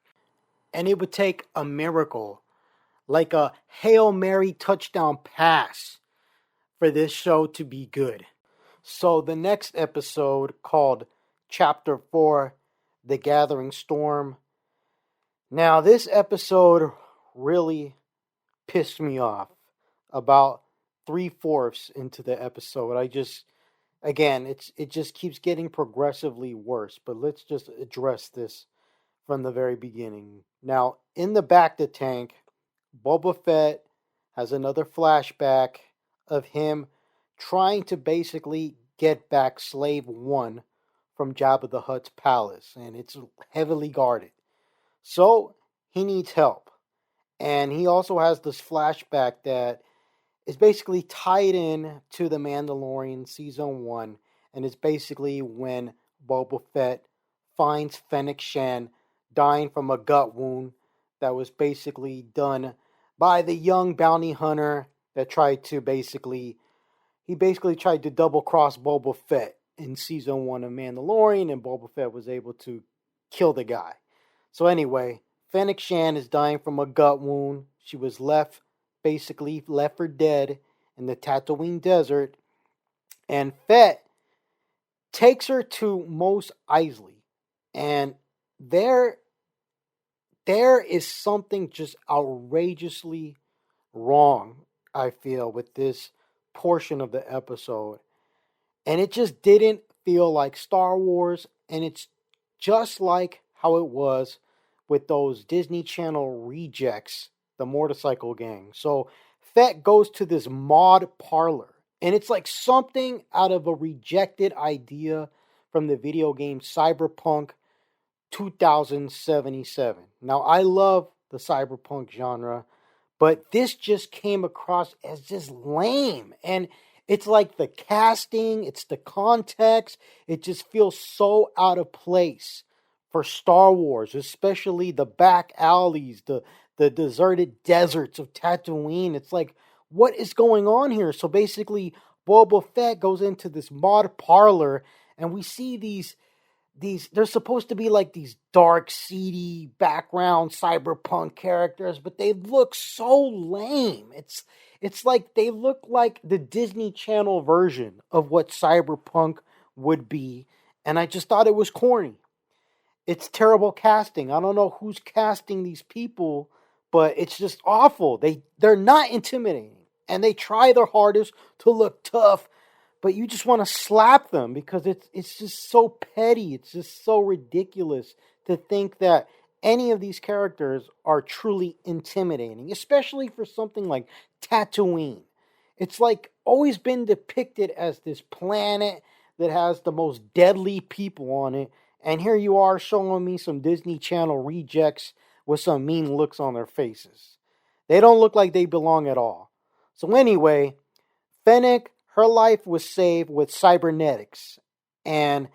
And it would take a miracle, like a Hail Mary touchdown pass, for this show to be good. So the next episode, called Chapter 4, The Gathering Storm. Now, this episode really pissed me off about 3/4 into the episode. It just keeps getting progressively worse. But let's just address this from the very beginning. Now, in the Bacta tank, Boba Fett has another flashback of him trying to basically get back Slave 1 from Jabba the Hutt's palace, and it's heavily guarded. So, he needs help. And he also has this flashback that is basically tied in to The Mandalorian Season 1, and it's basically when Boba Fett finds Fennec Shan dying from a gut wound that was basically done by the young bounty hunter that tried to basically double cross Boba Fett in Season 1 of Mandalorian, and Boba Fett was able to kill the guy. So anyway, Fennec Shan is dying from a gut wound. She was left for dead in the Tatooine desert, and Fett takes her to Mos Eisley, and there is something just outrageously wrong, I feel, with this portion of the episode. And it just didn't feel like Star Wars, and it's just like how it was with those Disney Channel rejects, the motorcycle gang. So Fett goes to this mod parlor, and it's like something out of a rejected idea from the video game Cyberpunk 2077. Now, I love the cyberpunk genre, but this just came across as just lame. And it's like the casting, it's the context, it just feels so out of place for Star Wars, especially the back alleys, the deserted deserts of Tatooine. It's like, what is going on here? So basically, Boba Fett goes into this mod parlor, and we see these they're supposed to be like these dark, seedy background cyberpunk characters, but they look so lame. It's like they look like the Disney Channel version of what cyberpunk would be, and I just thought it was corny. It's terrible casting. I don't know who's casting these people, but it's just awful. They're not intimidating, and they try their hardest to look tough, but you just want to slap them because it's just so petty. It's just so ridiculous to think that any of these characters are truly intimidating, especially for something like Tatooine. It's like always been depicted as this planet that has the most deadly people on it, and here you are showing me some Disney Channel rejects with some mean looks on their faces. They don't look like they belong at all. So anyway, Fennec, her life was saved with cybernetics. And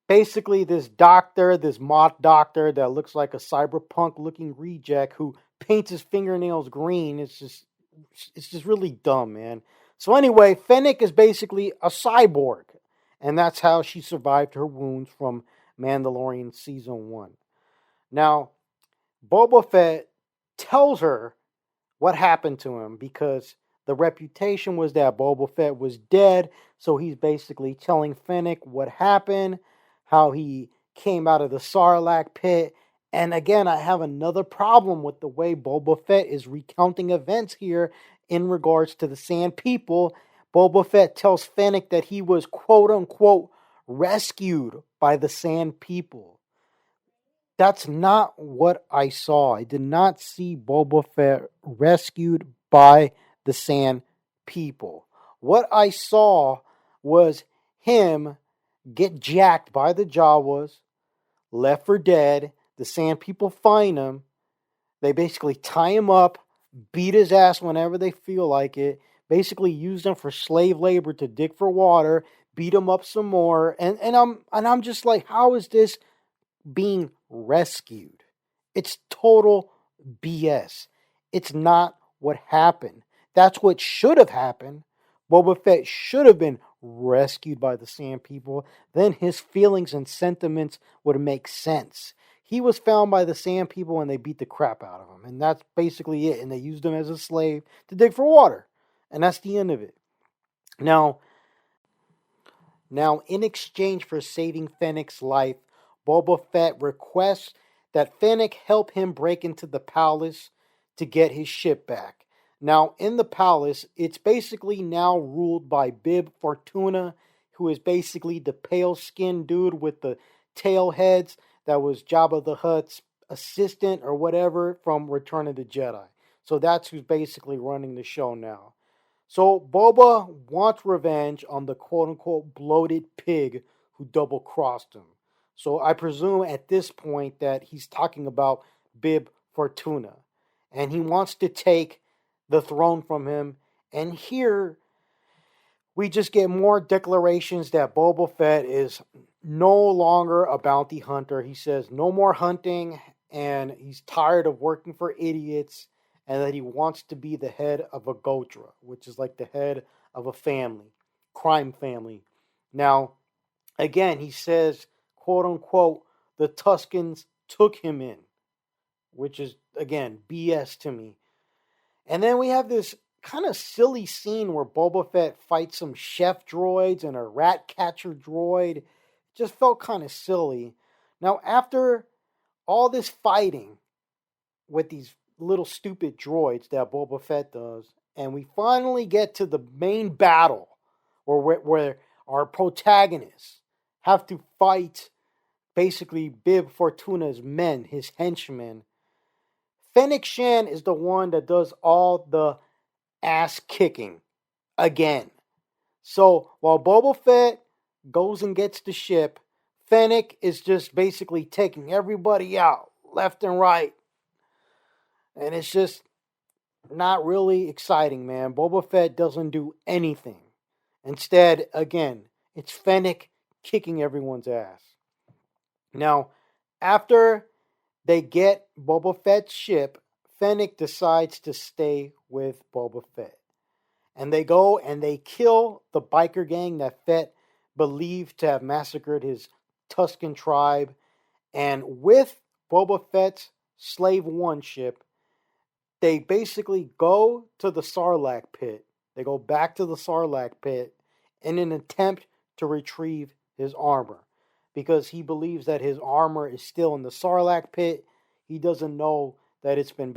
basically this mod doctor that looks like a cyberpunk looking reject who paints his fingernails green, it's just really dumb, man. So anyway, Fennec is basically a cyborg. And that's how she survived her wounds from Mandalorian Season 1. Now, Boba Fett tells her what happened to him because the reputation was that Boba Fett was dead, so he's basically telling Fennec what happened, how he came out of the Sarlacc pit. And again, I have another problem with the way Boba Fett is recounting events here in regards to the Sand People. Boba Fett tells Fennec that he was quote-unquote rescued by the Sand People. That's not what I saw. I did not see Boba Fett rescued by the Sand People. What I saw was him get jacked by the Jawas, left for dead. The Sand People find him. They basically tie him up, beat his ass whenever they feel like it, basically used them for slave labor to dig for water, beat them up some more, and I'm just like, how is this being rescued? It's total BS. It's not what happened. That's what should have happened. Boba Fett should have been rescued by the Sand People. Then his feelings and sentiments would make sense. He was found by the Sand People and they beat the crap out of him. And that's basically it. And they used him as a slave to dig for water. And that's the end of it. Now, in exchange for saving Fennec's life, Boba Fett requests that Fennec help him break into the palace to get his ship back. Now, in the palace, it's basically now ruled by Bib Fortuna, who is basically the pale-skinned dude with the tail heads that was Jabba the Hutt's assistant or whatever from Return of the Jedi. So that's who's basically running the show now. So Boba wants revenge on the quote-unquote bloated pig who double-crossed him. So I presume at this point that he's talking about Bib Fortuna. And he wants to take the throne from him. And here we just get more declarations that Boba Fett is no longer a bounty hunter. He says no more hunting, and he's tired of working for idiots, and that he wants to be the head of a Gotra, which is like the head of a family, crime family. Now, again, he says, quote unquote, the Tuskens took him in, which is, again, BS to me. And then we have this kind of silly scene where Boba Fett fights some chef droids and a rat catcher droid. It just felt kind of silly. Now, after all this fighting with these little stupid droids that Boba Fett does, and we finally get to the main battle where our protagonists have to fight basically Bib Fortuna's men, his henchmen. Fennec Shand is the one that does all the ass kicking again. So while Boba Fett goes and gets the ship, Fennec is just basically taking everybody out left and right. And it's just not really exciting, man. Boba Fett doesn't do anything. Instead, again, it's Fennec kicking everyone's ass. Now, after they get Boba Fett's ship, Fennec decides to stay with Boba Fett. And they go and they kill the biker gang that Fett believed to have massacred his Tusken tribe. And with Boba Fett's Slave One ship, they basically go to the Sarlacc pit. They go back to the Sarlacc pit in an attempt to retrieve his armor. Because he believes that his armor is still in the Sarlacc pit. He doesn't know that it's been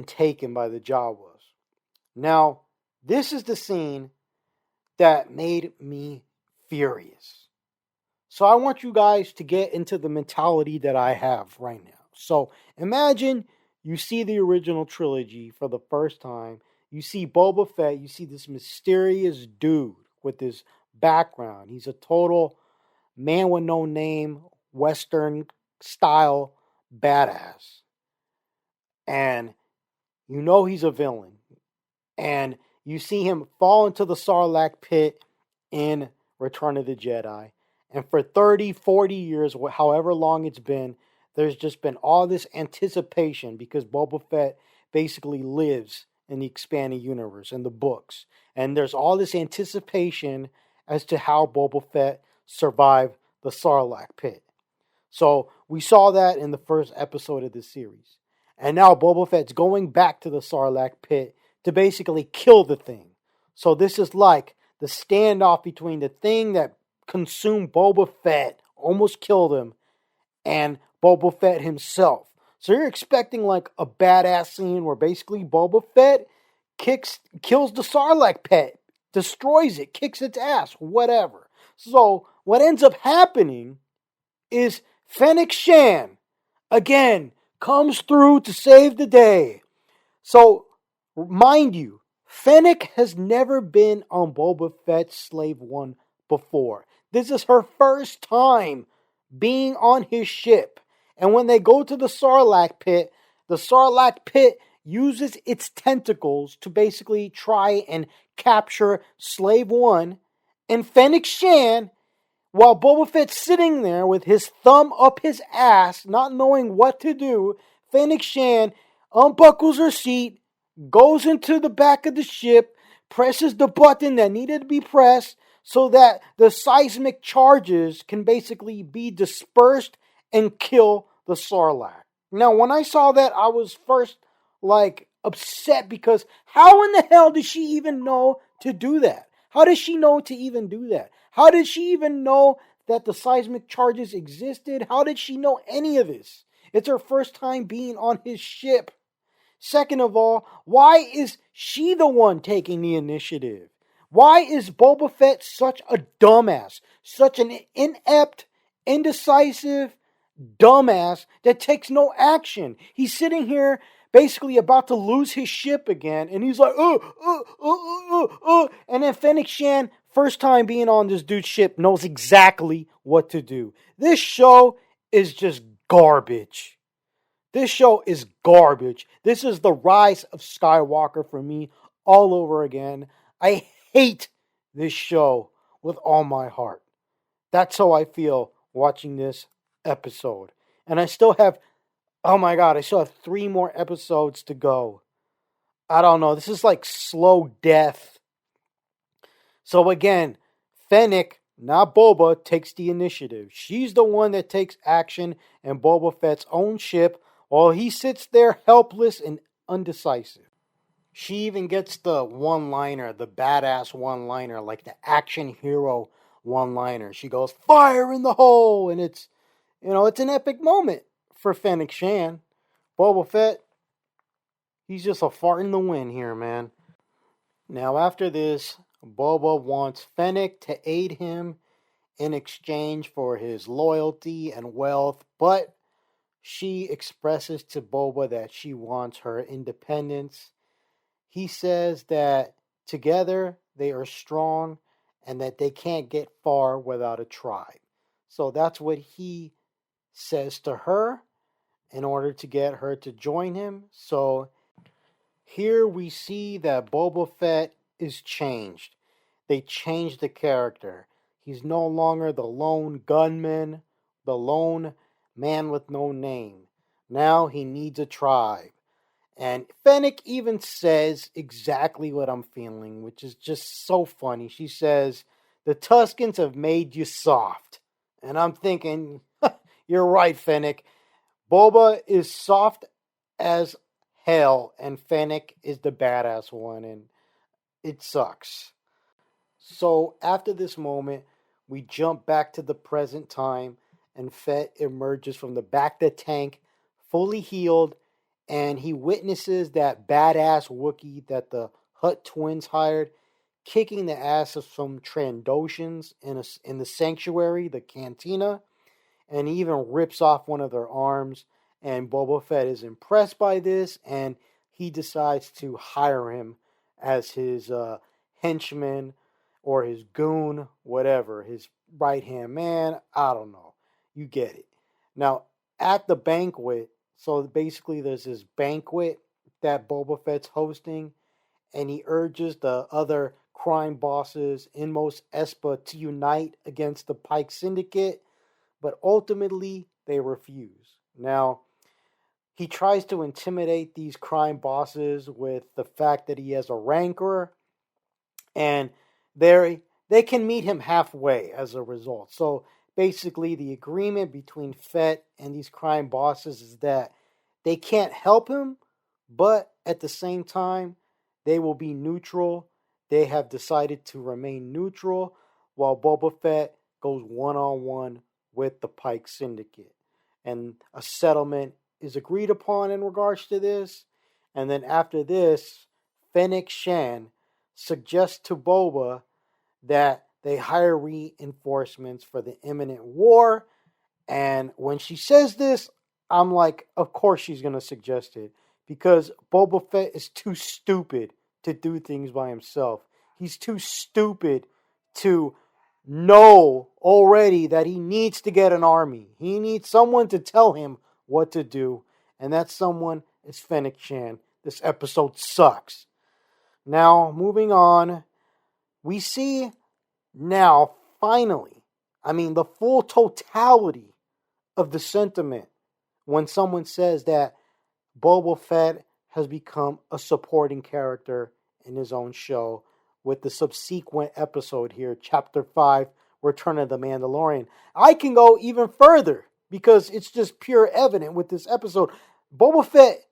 taken by the Jawas. Now, this is the scene that made me furious. So I want you guys to get into the mentality that I have right now. So imagine you see the original trilogy for the first time. You see Boba Fett. You see this mysterious dude with this background. He's a total man with no name, Western style badass. And you know he's a villain. And you see him fall into the Sarlacc pit in Return of the Jedi. And for 30, 40 years, however long it's been, there's just been all this anticipation because Boba Fett basically lives in the expanded universe in the books. And there's all this anticipation as to how Boba Fett survived the Sarlacc pit. So we saw that in the first episode of this series. And now Boba Fett's going back to the Sarlacc pit to basically kill the thing. So this is like the standoff between the thing that consumed Boba Fett, almost killed him, and Boba Fett himself. So you're expecting like a badass scene where basically Boba Fett kills the Sarlacc pit, destroys it, kicks its ass, whatever. So what ends up happening is Fennec Shand, again, comes through to save the day. So, mind you, Fennec has never been on Boba Fett's Slave One before. This is her first time being on his ship. And when they go to the Sarlacc pit uses its tentacles to basically try and capture Slave One, and Fennec Shan, while Boba Fett's sitting there with his thumb up his ass, not knowing what to do, Fennec Shan unbuckles her seat, goes into the back of the ship, presses the button that needed to be pressed so that the seismic charges can basically be dispersed and kill the Sarlacc. Now, when I saw that, I was first upset because how in the hell did she even know to do that? How does she know to even do that? How did she even know that the seismic charges existed? How did she know any of this? It's her first time being on his ship. Second of all, why is she the one taking the initiative? Why is Boba Fett such a dumbass? Such an inept, indecisive dumbass that takes no action. He's sitting here basically about to lose his ship again, and he's like, and then Fennec Shan, first time being on this dude's ship, knows exactly what to do. This show is just garbage. This show is garbage. This is the rise of Skywalker for me all over again. I hate this show with all my heart. That's how I feel watching this episode. And I still have, oh my God, I still have 3 more episodes to go. I don't know. This is like slow death. So again, Fennec, not Boba, takes the initiative. She's the one that takes action in Boba Fett's own ship while he sits there helpless and undecisive. She even gets the one-liner, the badass one-liner, like the action hero one-liner. She goes, "Fire in the hole!" And it's an epic moment for Fennec Shan. Boba Fett, he's just a fart in the wind here, man. Now after this, Boba wants Fennec to aid him in exchange for his loyalty and wealth, but she expresses to Boba that she wants her independence. He says that together they are strong and that they can't get far without a tribe. So that's what he says to her in order to get her to join him. So here we see that Boba Fett is changed. They changed the character. He's no longer the lone gunman, the lone man with no name. Now he needs a tribe. And Fennec even says exactly what I'm feeling, which is just so funny. She says, "The Tuskens have made you soft." And I'm thinking, you're right, Fennec. Boba is soft as hell, and Fennec is the badass one, and it sucks. So after this moment, we jump back to the present time, and Fett emerges from the back of the tank, fully healed, and he witnesses that badass Wookiee that the Hutt twins hired kicking the ass of some Trandoshans in the sanctuary, the cantina, and he even rips off one of their arms. And Boba Fett is impressed by this, and he decides to hire him as his henchman or his goon, whatever, his right-hand man. I don't know. You get it. Now, at the banquet, so basically there's this banquet that Boba Fett's hosting, and he urges the other crime bosses in Mos Espa to unite against the Pike Syndicate, but ultimately they refuse. Now, he tries to intimidate these crime bosses with the fact that he has a rancor, and they can meet him halfway as a result. So basically, the agreement between Fett and these crime bosses is that they can't help him, but at the same time, they will be neutral. They have decided to remain neutral while Boba Fett goes one-on-one with the Pike Syndicate. And a settlement is agreed upon in regards to this. And then after this, Fennec Shan suggests to Boba that they hire reinforcements for the imminent war. And when she says this, I'm like, of course she's going to suggest it. Because Boba Fett is too stupid to do things by himself. He's too stupid to know already that he needs to get an army. He needs someone to tell him what to do. And that someone is Fennec Shan. this episode sucks. Now, moving on, we see now, finally, the full totality of the sentiment when someone says that Boba Fett has become a supporting character in his own show with the subsequent episode here, Chapter 5, Return of the Mandalorian. I can go even further because it's just pure evident with this episode. Boba Fett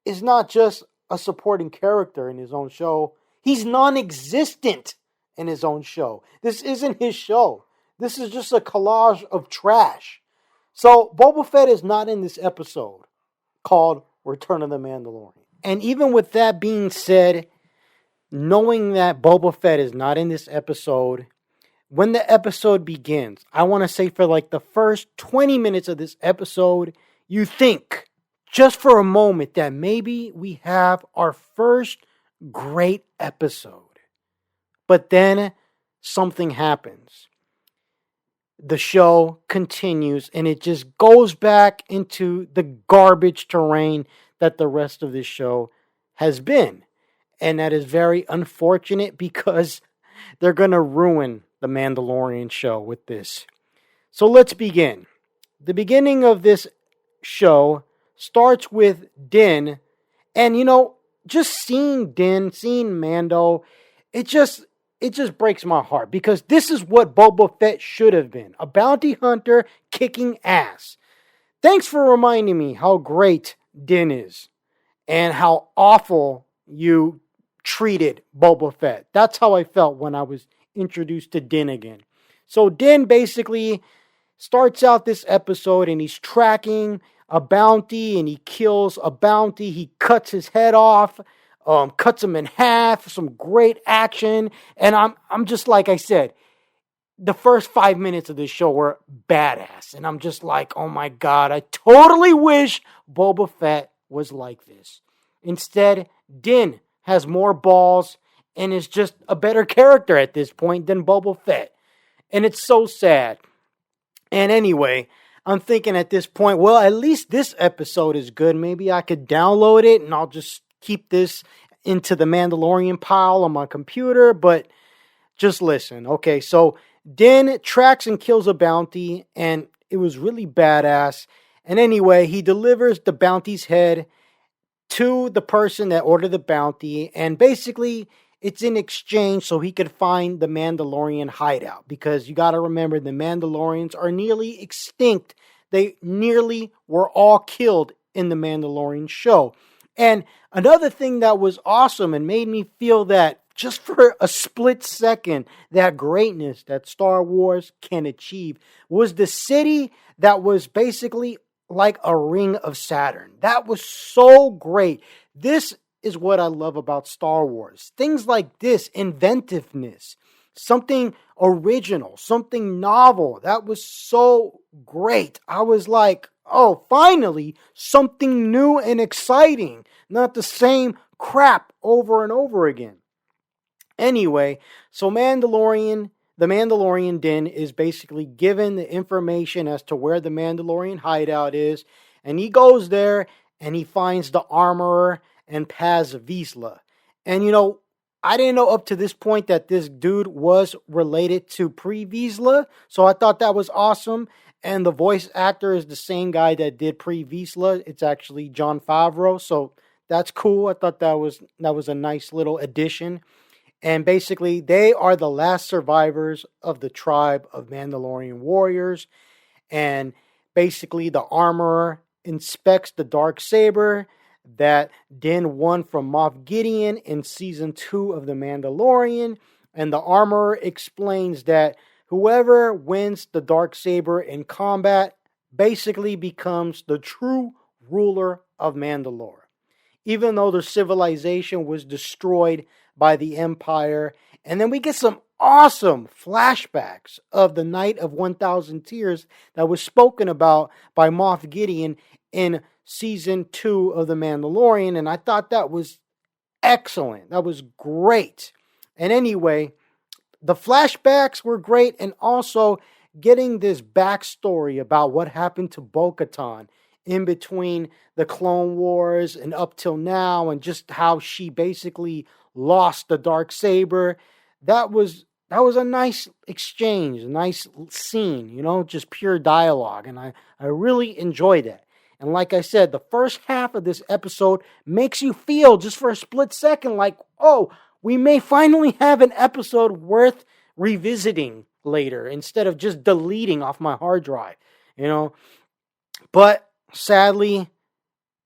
is not just a supporting character in his own show. He's non-existent in his own show. This isn't his show. This is just a collage of trash. So Boba Fett is not in this episode called Return of the Mandalorian. And even with that being said, knowing that Boba Fett is not in this episode, when the episode begins, I want to say for like the first 20 minutes of this episode, you think just for a moment that maybe we have our first great episode. But then something happens. The show continues and it just goes back into the garbage terrain that the rest of this show has been. And that is very unfortunate because they're going to ruin the Mandalorian show with this. So let's begin. The beginning of this show starts with Din. And just seeing Din, seeing Mando, it just breaks my heart because this is what Boba Fett should have been. A bounty hunter kicking ass. Thanks for reminding me how great Din is and how awful you treated Boba Fett. That's how I felt when I was introduced to Din again. So Din basically starts out this episode and he's tracking a bounty and he kills a bounty. He cuts his head off. Cuts him in half, some great action, and I'm just like I said, the first 5 minutes of this show were badass, and I'm just like, oh my god, I totally wish Boba Fett was like this. Instead, Din has more balls and is just a better character at this point than Boba Fett, and it's so sad. And anyway, I'm thinking at this point, well, at least this episode is good. Maybe I could download it and I'll just keep this into the Mandalorian pile on my computer, but just listen. Okay, so Din tracks and kills a bounty, and it was really badass. And anyway, he delivers the bounty's head to the person that ordered the bounty, and basically it's in exchange so he could find the Mandalorian hideout, because you got to remember the Mandalorians are nearly extinct. They nearly were all killed in the Mandalorian show. And another thing that was awesome and made me feel that just for a split second, that greatness that Star Wars can achieve was the city that was basically like a ring of Saturn. That was so great. This is what I love about Star Wars. Things like this, inventiveness, something original, something novel. That was so great. I was like, oh, finally, something new and exciting. Not the same crap over and over again. Anyway, so the Mandalorian Din is basically given the information as to where the Mandalorian hideout is. And he goes there and he finds the armorer and Paz Vizsla. And I didn't know up to this point that this dude was related to Pre Vizsla. So I thought that was awesome. And the voice actor is the same guy that did Pre Vizsla. It's actually Jon Favreau. So that's cool. I thought that was a nice little addition. And basically, they are the last survivors of the tribe of Mandalorian warriors. And basically, the armorer inspects the Darksaber that Din won from Moff Gideon in Season 2 of The Mandalorian. And the armorer explains that whoever wins the Darksaber in combat basically becomes the true ruler of Mandalore. Even though their civilization was destroyed by the Empire. And then we get some awesome flashbacks of the Night of 1,000 Tears that was spoken about by Moff Gideon in Season 2 of The Mandalorian. And I thought that was excellent. That was great. And anyway, the flashbacks were great. And also getting this backstory about what happened to Bo-Katan in between the Clone Wars and up till now, and just how she basically lost the Darksaber. That was a nice exchange, a nice scene, just pure dialogue, and I really enjoyed that. And like I said, the first half of this episode makes you feel just for a split second like, oh, we may finally have an episode worth revisiting later instead of just deleting off my hard drive, you know. But sadly,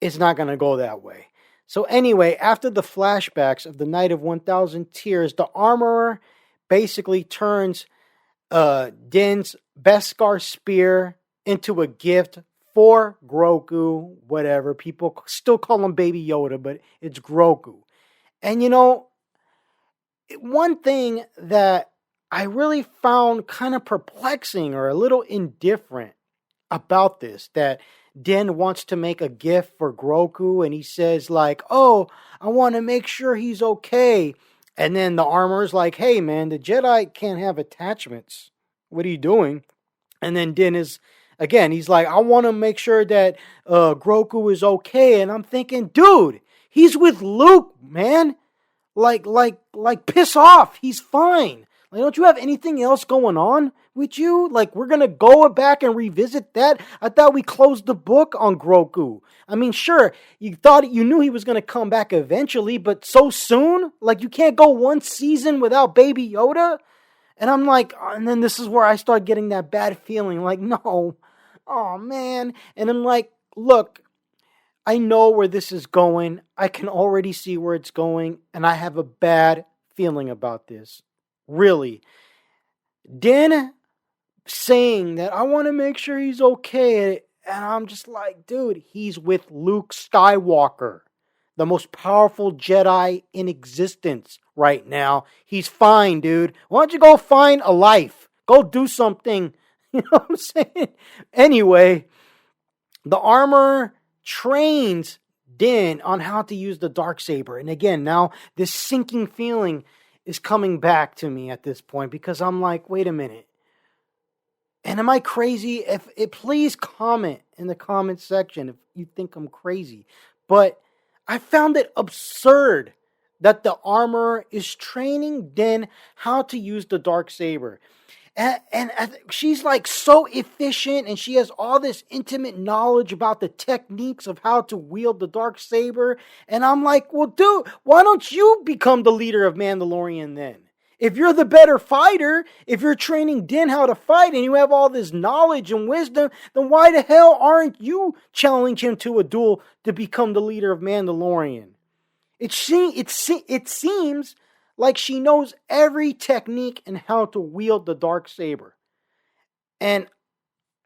it's not going to go that way. So anyway, after the flashbacks of the Night of 1,000 Tears, the armorer basically turns Din's Beskar spear into a gift for Grogu, whatever. People still call him Baby Yoda, but it's Grogu. And one thing that I really found kind of perplexing or a little indifferent about this, that Din wants to make a gift for Grogu, and he says like, oh, I want to make sure he's okay. And then the armor's like, hey man, the Jedi can't have attachments. What are you doing? And then Din is, again, he's like, I want to make sure that Grogu is okay. And I'm thinking, dude, he's with Luke, man. Like, piss off. He's fine. Like, don't you have anything else going on with you? Like, we're going to go back and revisit that? I thought we closed the book on Grogu. I mean, sure, you knew he was going to come back eventually, but so soon? Like, you can't go one season without Baby Yoda? And I'm like, and then this is where I start getting that bad feeling. Like, no. Oh, man. And I'm like, look, I know where this is going. I can already see where it's going. And I have a bad feeling about this. Really. Din saying that I want to make sure he's okay. And I'm just like, dude, he's with Luke Skywalker, the most powerful Jedi in existence right now. He's fine, dude. Why don't you go find a life? Go do something. You know what I'm saying? Anyway, the armor trains Din on how to use the Darksaber. And again, now this sinking feeling is coming back to me at this point because I'm like, wait a minute. And am I crazy? Please comment in the comment section if you think I'm crazy. But I found it absurd that the armorer is training Din how to use the Darksaber. And she's like so efficient, and she has all this intimate knowledge about the techniques of how to wield the Darksaber. And I'm like, well, dude, why don't you become the leader of Mandalorian then? If you're the better fighter, if you're training Din how to fight and you have all this knowledge and wisdom, then why the hell aren't you challenging him to a duel to become the leader of Mandalorian? It seems like she knows every technique and how to wield the Darksaber. And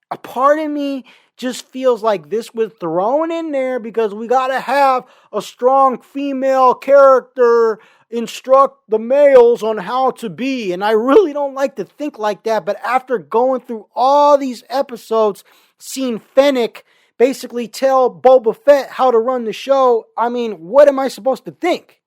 a part of me just feels like this was thrown in there because we gotta have a strong female character instruct the males on how to be. And I really don't like to think like that, but after going through all these episodes, seeing Fennec basically tell Boba Fett how to run the show, I mean, what am I supposed to think?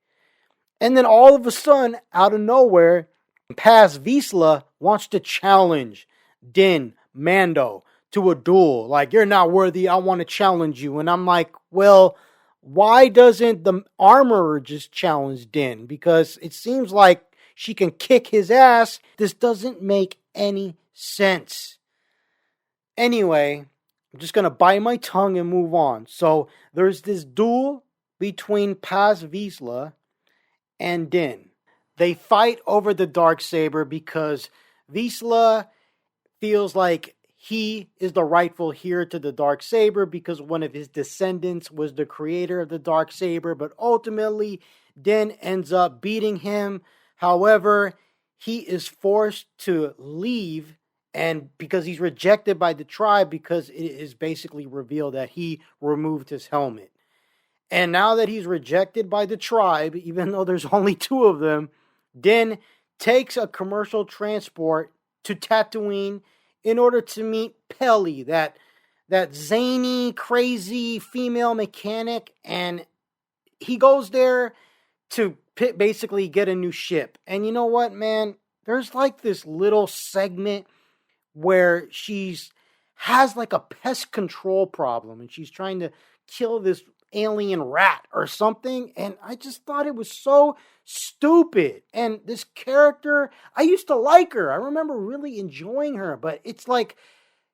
And then all of a sudden, out of nowhere, Paz Vizsla wants to challenge Din Mando to a duel. Like, you're not worthy, I want to challenge you. And I'm like, well, why doesn't the armorer just challenge Din? Because it seems like she can kick his ass. This doesn't make any sense. Anyway, I'm just going to bite my tongue and move on. So there's this duel between Paz Vizsla and Din. They fight over the Darksaber because Vizsla feels like he is the rightful heir to the Darksaber because one of his descendants was the creator of the Darksaber, but ultimately Din ends up beating him. However, he is forced to leave, and because he's rejected by the tribe, because it is basically revealed that he removed his helmet. And now that he's rejected by the tribe, even though there's only two of them, Din takes a commercial transport to Tatooine in order to meet Peli, that zany, crazy female mechanic. And he goes there to basically get a new ship. And you know what, man? There's like this little segment where she's has like a pest control problem and she's trying to kill this alien rat or something. And I just thought it was so stupid. And this character, I used to like her. I remember really enjoying her, but it's like,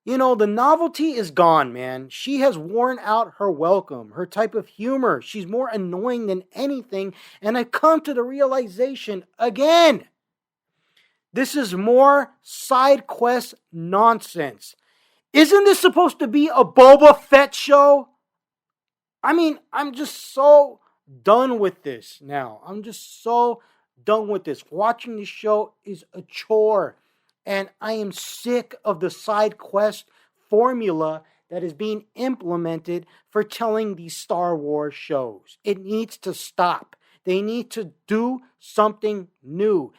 the novelty is gone, man. She has worn out her welcome, her type of humor. She's more annoying than anything. And I come to the realization again. This is more side quest nonsense. Isn't this supposed to be a Boba Fett show? I mean, I'm just so done with this now. I'm just so done with this. Watching this show is a chore. And I am sick of the side quest formula that is being implemented for telling these Star Wars shows. It needs to stop. They need to do something new.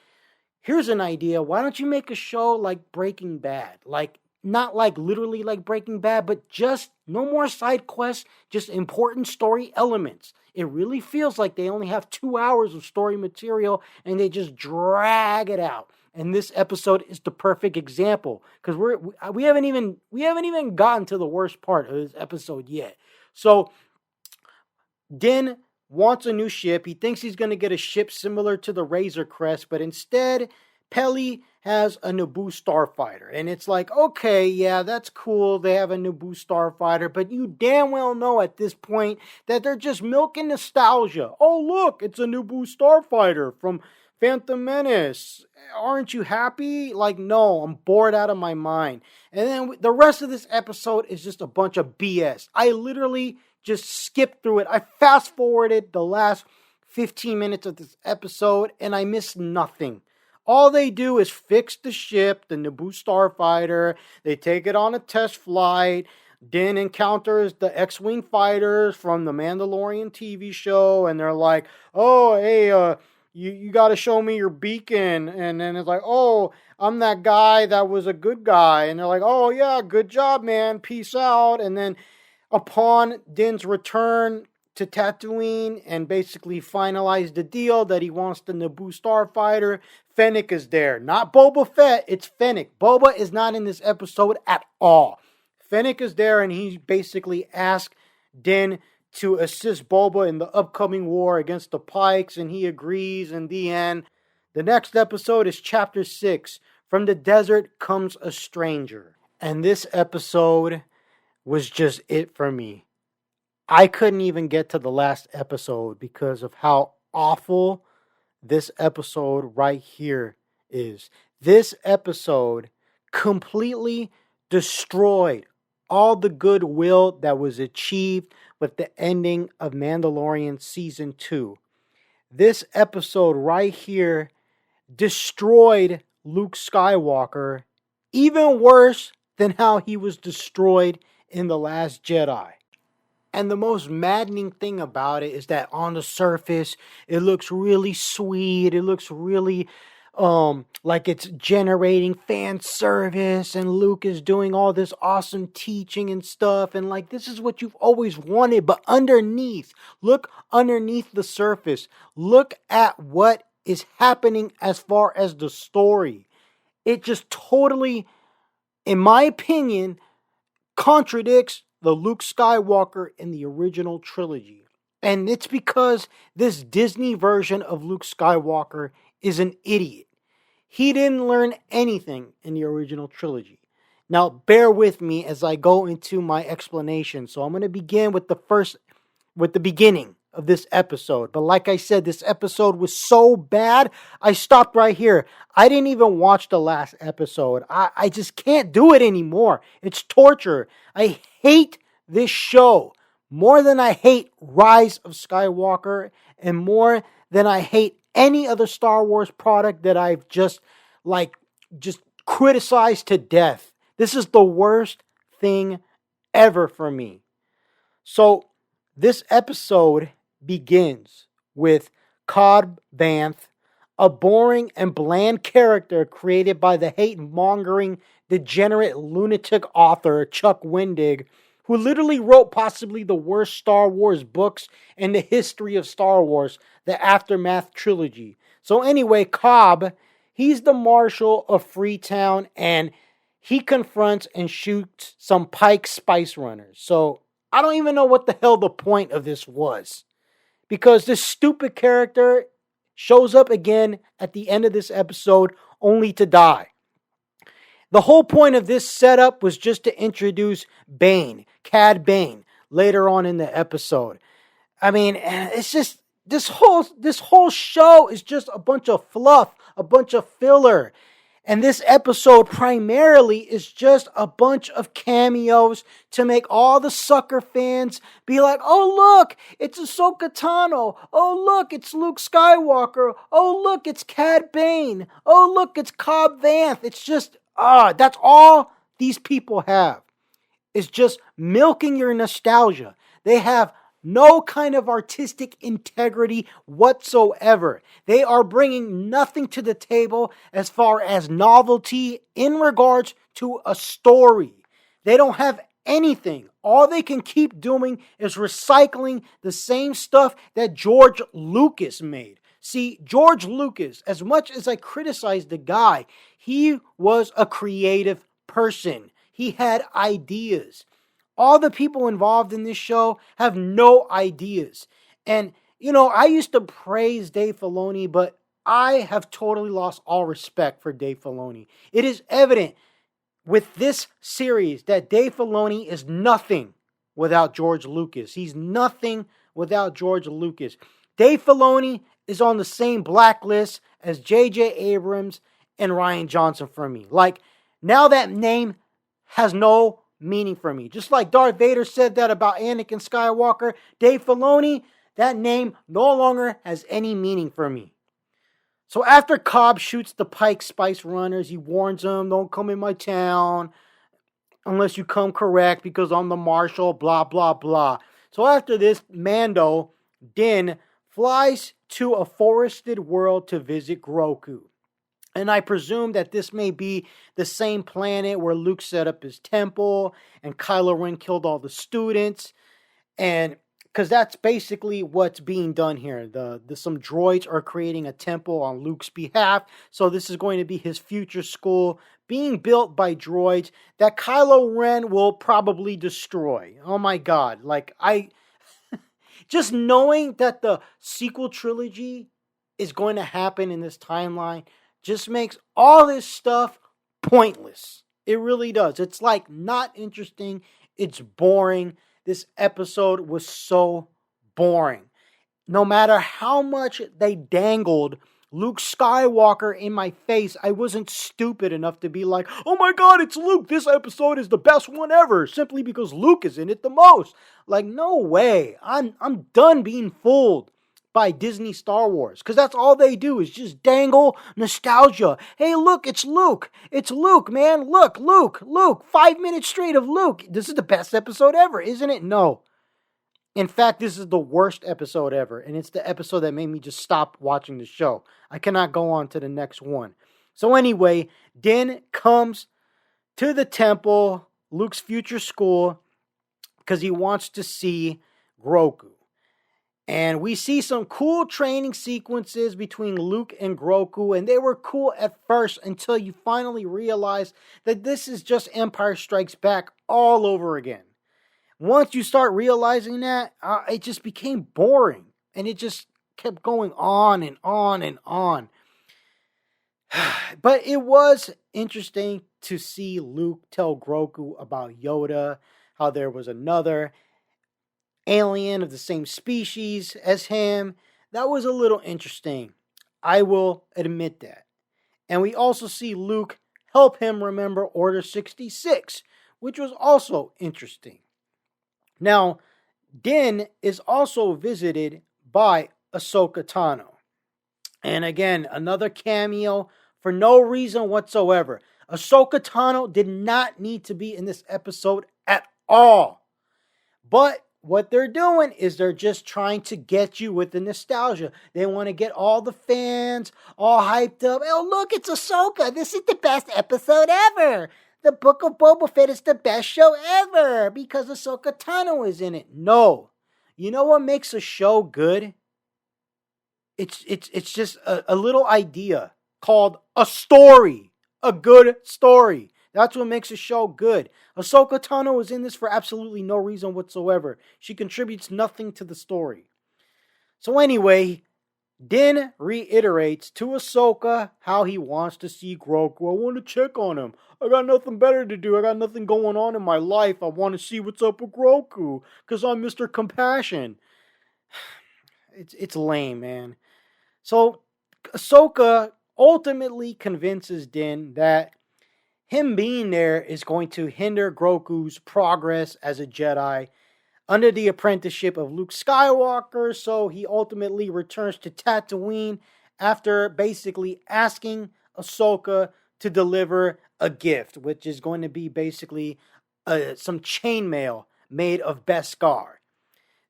Here's an idea. Why don't you make a show like Breaking Bad? Like, not like literally like Breaking Bad, but just no more side quests, just important story elements. It really feels like they only have 2 hours of story material and they just drag it out. And this episode is the perfect example because we haven't even gotten to the worst part of this episode yet. So Din wants a new ship. He thinks he's going to get a ship similar to the Razor Crest, but instead, Peli has a Naboo starfighter. And it's like, okay, yeah, that's cool. They have a Naboo starfighter, but you damn well know at this point that they're just milking nostalgia. Oh, look, it's a Naboo starfighter from Phantom Menace. Aren't you happy? Like, no, I'm bored out of my mind. And then the rest of this episode is just a bunch of BS. I literally just skipped through it. I fast forwarded the last 15 minutes of this episode and I missed nothing. All they do is fix the ship, the Naboo starfighter. They take it on a test flight. Din encounters the X-Wing fighters from the Mandalorian TV show. And they're like, oh, hey, you got to show me your beacon. And then it's like, oh, I'm that guy that was a good guy. And they're like, oh, yeah, good job, man. Peace out. And then upon Din's return to Tatooine and basically finalize the deal that he wants the Naboo starfighter, Fennec is there. Not Boba Fett, it's Fennec. Boba is not in this episode at all. Fennec is there and he basically asks Din to assist Boba in the upcoming war against the Pikes, and he agrees in the end. The next episode is Chapter 6, From the Desert Comes a Stranger. And this episode was just it for me. I couldn't even get to the last episode because of how awful this episode right here is. This episode completely destroyed all the goodwill that was achieved with the ending of Mandalorian Season 2. This episode right here destroyed Luke Skywalker even worse than how he was destroyed in The Last Jedi. And the most maddening thing about it is that on the surface, it looks really sweet. It looks really like it's generating fan service and Luke is doing all this awesome teaching and stuff. And like, this is what you've always wanted. But look underneath the surface. Look at what is happening as far as the story. It just totally, in my opinion, contradicts the Luke Skywalker in the original trilogy. And it's because this Disney version of Luke Skywalker is an idiot. He didn't learn anything in the original trilogy. Now, bear with me as I go into my explanation. So I'm going to begin with the beginning of this episode. But like I said, this episode was so bad, I stopped right here. I didn't even watch the last episode. I just can't do it anymore. It's torture. I hate this show more than I hate Rise of Skywalker and more than I hate any other Star Wars product that I've just criticized to death. This is the worst thing ever for me. So this episode begins with Cobb Vanth, a boring and bland character created by the hate-mongering, degenerate lunatic author Chuck Wendig, who literally wrote possibly the worst Star Wars books in the history of Star Wars, the Aftermath trilogy. So anyway, Cobb, he's the Marshal of Freetown, and he confronts and shoots some Pike Spice Runners. So I don't even know what the hell the point of this was. Because this stupid character shows up again at the end of this episode only to die. The whole point of this setup was just to introduce Bane, Cad Bane, later on in the episode. I mean, it's just this whole show is just a bunch of fluff, a bunch of filler. And this episode primarily is just a bunch of cameos to make all the sucker fans be like, oh, look, it's Ahsoka Tano. Oh, look, it's Luke Skywalker. Oh, look, it's Cad Bane. Oh, look, it's Cobb Vanth. It's just, that's all these people have. It's just milking your nostalgia. They have no kind of artistic integrity whatsoever. They are bringing nothing to the table as far as novelty in regards to a story. They don't have anything. All they can keep doing is recycling the same stuff that George Lucas made. See, George Lucas, as much as I criticize the guy, he was a creative person. He had ideas. All the people involved in this show have no ideas. And, I used to praise Dave Filoni, but I have totally lost all respect for Dave Filoni. It is evident with this series that Dave Filoni is nothing without George Lucas. He's nothing without George Lucas. Dave Filoni is on the same blacklist as J.J. Abrams and Rian Johnson for me. Like, now that name has no meaning for me. Just like Darth Vader said that about Anakin Skywalker, Dave Filoni, that name no longer has any meaning for me. So after Cobb shoots the Pike Spice Runners, he warns them, don't come in my town unless you come correct because I'm the marshal, blah, blah, blah. So after this, Mando, Din, flies to a forested world to visit Grogu. And I presume that this may be the same planet where Luke set up his temple and Kylo Ren killed all the students. And because that's basically what's being done here. Some droids are creating a temple on Luke's behalf. So this is going to be his future school being built by droids that Kylo Ren will probably destroy. Oh my God. Just knowing that the sequel trilogy is going to happen in this timeline just makes all this stuff pointless. It really does. It's not interesting. It's boring. This episode was so boring. No matter how much they dangled Luke Skywalker in my face, I wasn't stupid enough to be like, oh my God, it's Luke. This episode is the best one ever simply because Luke is in it the most. No way. I'm done being fooled by Disney Star Wars, because that's all they do is just dangle nostalgia. Hey, look, it's Luke. It's Luke, man. Look, Luke. 5 minutes straight of Luke. This is the best episode ever, isn't it? No. In fact, this is the worst episode ever, and it's the episode that made me just stop watching the show. I cannot go on to the next one. So anyway, Din comes to the temple, Luke's future school, because he wants to see Grogu. And we see some cool training sequences between Luke and Grogu, and they were cool at first until you finally realize that this is just Empire Strikes Back all over again. Once you start realizing that, it just became boring, and it just kept going on and on and on. But it was interesting to see Luke tell Grogu about Yoda, how there was another alien of the same species as him. That was a little interesting. I will admit that. And we also see Luke help him remember Order 66, which was also interesting. Now, Din is also visited by Ahsoka Tano. And again, another cameo for no reason whatsoever. Ahsoka Tano did not need to be in this episode at all. But what they're doing is they're just trying to get you with the nostalgia. They want to get all the fans all hyped up. Oh, look, it's Ahsoka. This is the best episode ever. The Book of Boba Fett is the best show ever because Ahsoka Tano is in it. No. You know what makes a show good? It's just a little idea called a story. A good story. That's what makes a show good. Ahsoka Tano is in this for absolutely no reason whatsoever. She contributes nothing to the story. So anyway, Din reiterates to Ahsoka how he wants to see Grogu. I want to check on him. I got nothing better to do. I got nothing going on in my life. I want to see what's up with Grogu because I'm Mr. Compassion. It's lame, man. So Ahsoka ultimately convinces Din that him being there is going to hinder Grogu's progress as a Jedi under the apprenticeship of Luke Skywalker, so he ultimately returns to Tatooine after basically asking Ahsoka to deliver a gift, which is going to be basically some chainmail made of Beskar.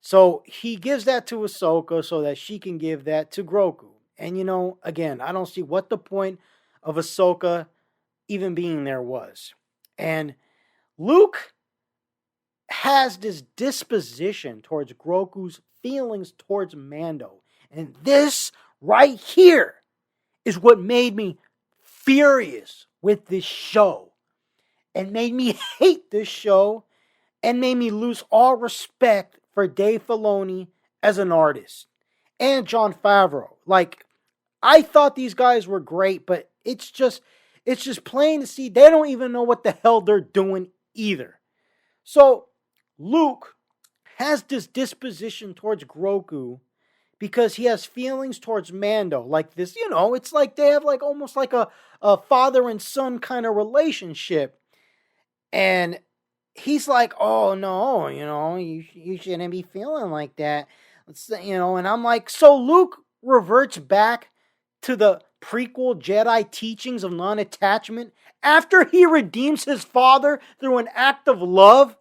So he gives that to Ahsoka so that she can give that to Grogu. And again, I don't see what the point of Ahsoka even being there was. And Luke has this disposition towards Grogu's feelings towards Mando. And this right here is what made me furious with this show and made me hate this show and made me lose all respect for Dave Filoni as an artist and Jon Favreau. Like, I thought these guys were great, but it's just plain to see they don't even know what the hell they're doing either. So Luke has this disposition towards Grogu because he has feelings towards Mando. Like this, it's like they have like almost like a father and son kind of relationship. And he's like, oh no, you shouldn't be feeling like that. And I'm like, so Luke reverts back to the prequel Jedi teachings of non-attachment after he redeems his father through an act of love.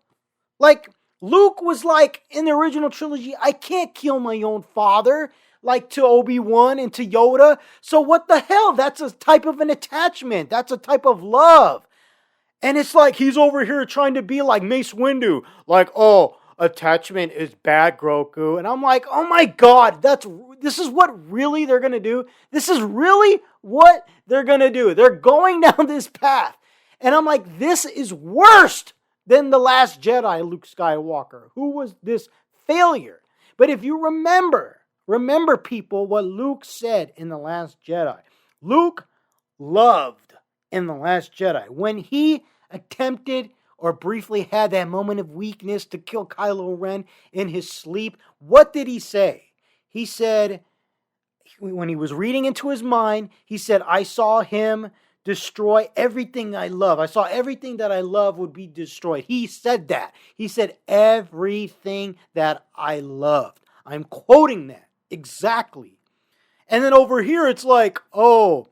Like, Luke was like, in the original trilogy, I can't kill my own father, like to Obi-Wan and to Yoda. So what the hell? That's a type of an attachment. That's a type of love. And it's like he's over here trying to be like Mace Windu. Like, oh, attachment is bad, Grogu. And I'm like, oh my God, this is what really they're going to do? This is really what they're going to do. They're going down this path. And I'm like, this is worse than The Last Jedi, Luke Skywalker. Who was this failure? But if you remember people, what Luke said in The Last Jedi. Luke loved in The Last Jedi. When he attempted or briefly had that moment of weakness to kill Kylo Ren in his sleep, what did he say? He said, when he was reading into his mind, he said, I saw him destroy everything I love. I saw everything that I love would be destroyed. He said that. He said, everything that I loved. I'm quoting that exactly. And then over here, it's like, oh,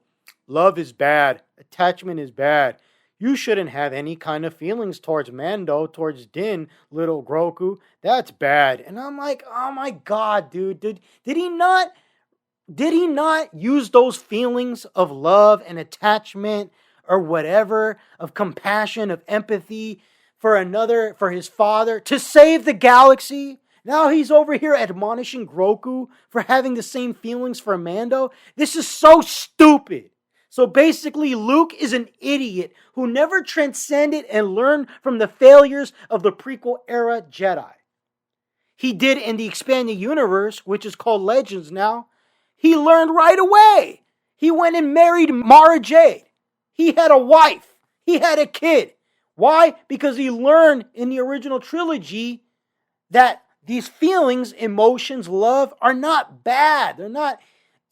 love is bad. Attachment is bad. You shouldn't have any kind of feelings towards Mando, towards Din, little Grogu. That's bad. And I'm like, oh my God, dude. Did he not use those feelings of love and attachment or whatever, of compassion, of empathy for his father to save the galaxy? Now he's over here admonishing Grogu for having the same feelings for Mando. This is so stupid. So basically, Luke is an idiot who never transcended and learned from the failures of the prequel era Jedi. He did in the expanded universe, which is called Legends now. He learned right away. He went and married Mara Jade. He had a wife. He had a kid. Why? Because he learned in the original trilogy that these feelings, emotions, love are not bad. They're not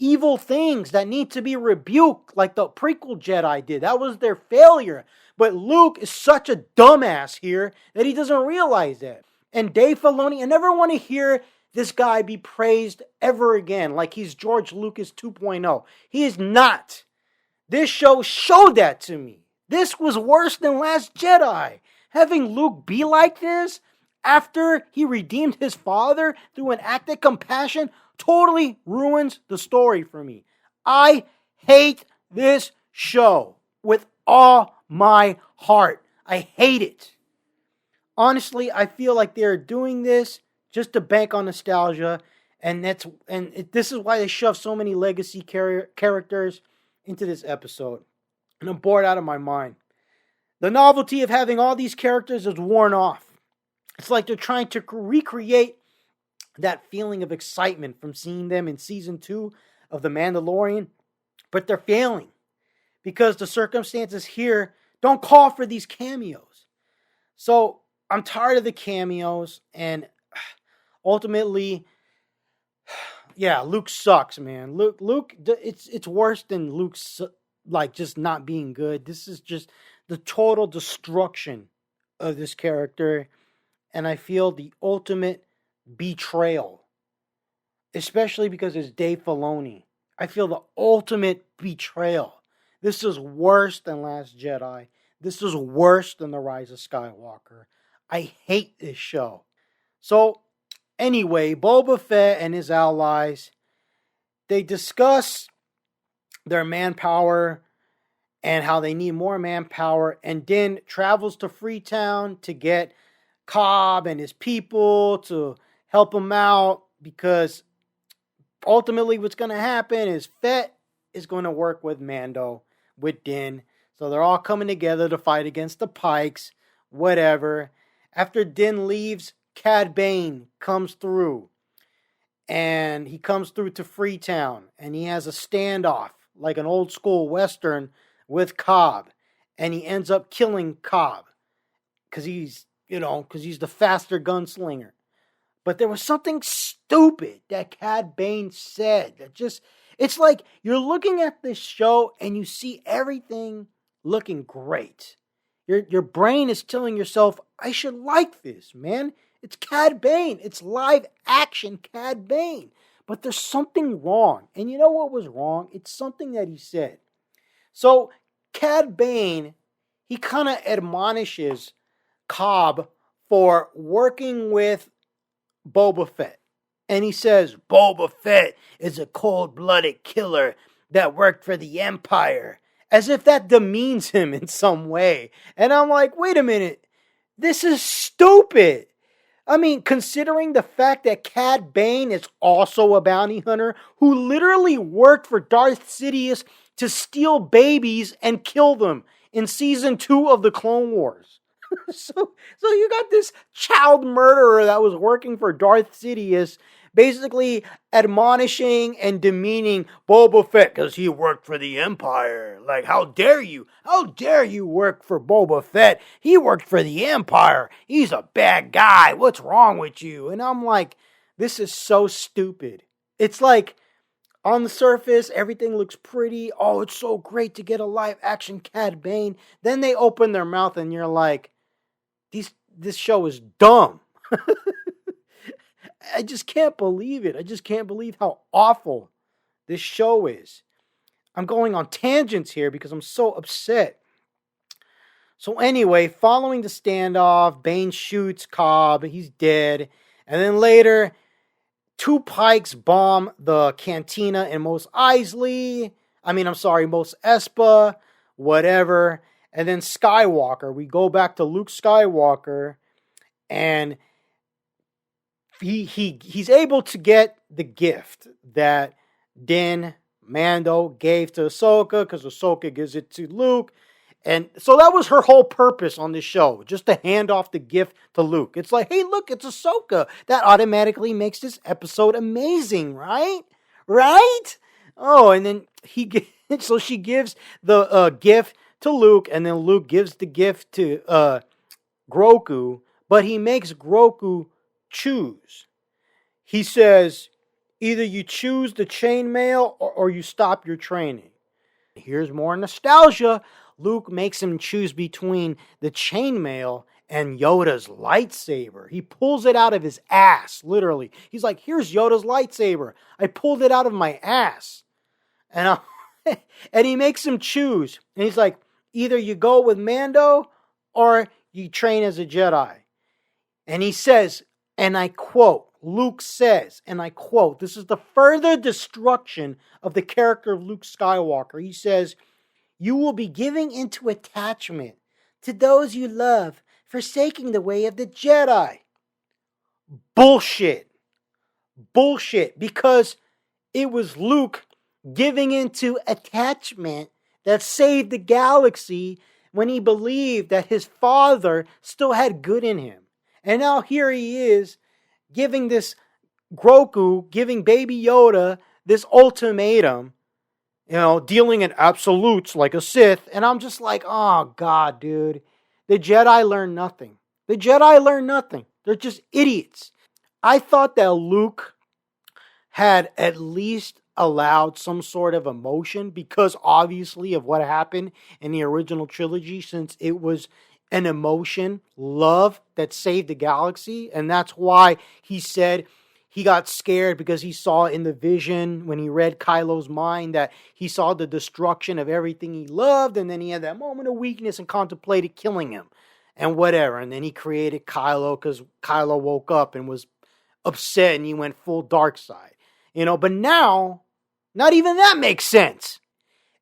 evil things that need to be rebuked like the prequel Jedi did. That was their failure. But Luke is such a dumbass here that he doesn't realize that. And Dave Filoni, I never want to hear this guy be praised ever again like he's George Lucas 2.0. He is not. This show showed that to me. This was worse than Last Jedi. Having Luke be like this after he redeemed his father through an act of compassion totally ruins the story for me. I hate this show with all my heart. I hate it. Honestly, I feel like they're doing this just to bank on nostalgia, and this is why they shove so many legacy characters into this episode. And I'm bored out of my mind. The novelty of having all these characters is worn off. It's like they're trying to recreate that feeling of excitement from seeing them in season 2 of The Mandalorian, but they're failing because the circumstances here don't call for these cameos. So I'm tired of the cameos, and ultimately, yeah, Luke sucks, man. Luke, it's worse than Luke's like just not being good. This is just the total destruction of this character, and I feel the ultimate betrayal, especially because it's Dave Filoni. I feel the ultimate betrayal. This is worse than Last Jedi. This is worse than The Rise of Skywalker. I hate this show. So, anyway, Boba Fett and his allies, they discuss their manpower and how they need more manpower, and Din travels to Freetown to get Cobb and his people to help him out, because ultimately what's going to happen is Fett is going to work with Mando, with Din. So they're all coming together to fight against the Pikes, whatever. After Din leaves, Cad Bane comes through. And he comes through to Freetown. And he has a standoff, like an old school Western, with Cobb. And he ends up killing Cobb. Because he's the faster gunslinger. But there was something stupid that Cad Bane said that just, it's like you're looking at this show and you see everything looking great. Your brain is telling yourself, I should like this, man. It's Cad Bane. It's live action Cad Bane. But there's something wrong. And you know what was wrong? It's something that he said. So Cad Bane, he kind of admonishes Cobb for working with Boba Fett. And he says, Boba Fett is a cold-blooded killer that worked for the Empire. As if that demeans him in some way. And I'm like, wait a minute. This is stupid. I mean, considering the fact that Cad Bane is also a bounty hunter who literally worked for Darth Sidious to steal babies and kill them in season 2 of the Clone Wars. So you got this child murderer that was working for Darth Sidious, basically admonishing and demeaning Boba Fett because he worked for the Empire. Like, how dare you? How dare you work for Boba Fett? He worked for the Empire. He's a bad guy. What's wrong with you? And I'm like, this is so stupid. It's like, on the surface, everything looks pretty. Oh, it's so great to get a live action Cad Bane. Then they open their mouth and you're like, this show is dumb. I just can't believe it. I just can't believe how awful this show is. I'm going on tangents here because I'm so upset. So anyway, following the standoff, Bane shoots Cobb. He's dead. And then later, 2 Pikes bomb the cantina in Mos Eisley. Mos Espa, whatever. And then Skywalker. We go back to Luke Skywalker. And he's able to get the gift that Din Mando gave to Ahsoka, because Ahsoka gives it to Luke. And so that was her whole purpose on this show, just to hand off the gift to Luke. It's like, hey, look, it's Ahsoka. That automatically makes this episode amazing, right? Right? Oh, and then so she gives the gift to Luke, and then Luke gives the gift to Grogu, but he makes Grogu choose. He says, either you choose the chainmail or you stop your training. Here's more nostalgia. Luke makes him choose between the chainmail and Yoda's lightsaber. He pulls it out of his ass, literally. He's like, here's Yoda's lightsaber. I pulled it out of my ass. And he makes him choose. And he's like, either you go with Mando or you train as a Jedi. And he says, and I quote, Luke says, and I quote, this is the further destruction of the character of Luke Skywalker. He says, you will be giving into attachment to those you love, forsaking the way of the Jedi. Bullshit. Bullshit. Because it was Luke giving into attachment that saved the galaxy when he believed that his father still had good in him. And now here he is giving this Grogu, giving Baby Yoda this ultimatum, dealing in absolutes like a Sith. And I'm just like, oh, God, dude. The Jedi learn nothing. The Jedi learn nothing. They're just idiots. I thought that Luke had at least allowed some sort of emotion because obviously of what happened in the original trilogy, since it was an emotion, love that saved the galaxy. And that's why he said he got scared, because he saw in the vision when he read Kylo's mind that he saw the destruction of everything he loved. And then he had that moment of weakness and contemplated killing him and whatever. And then he created Kylo because Kylo woke up and was upset and he went full dark side. But now, not even that makes sense.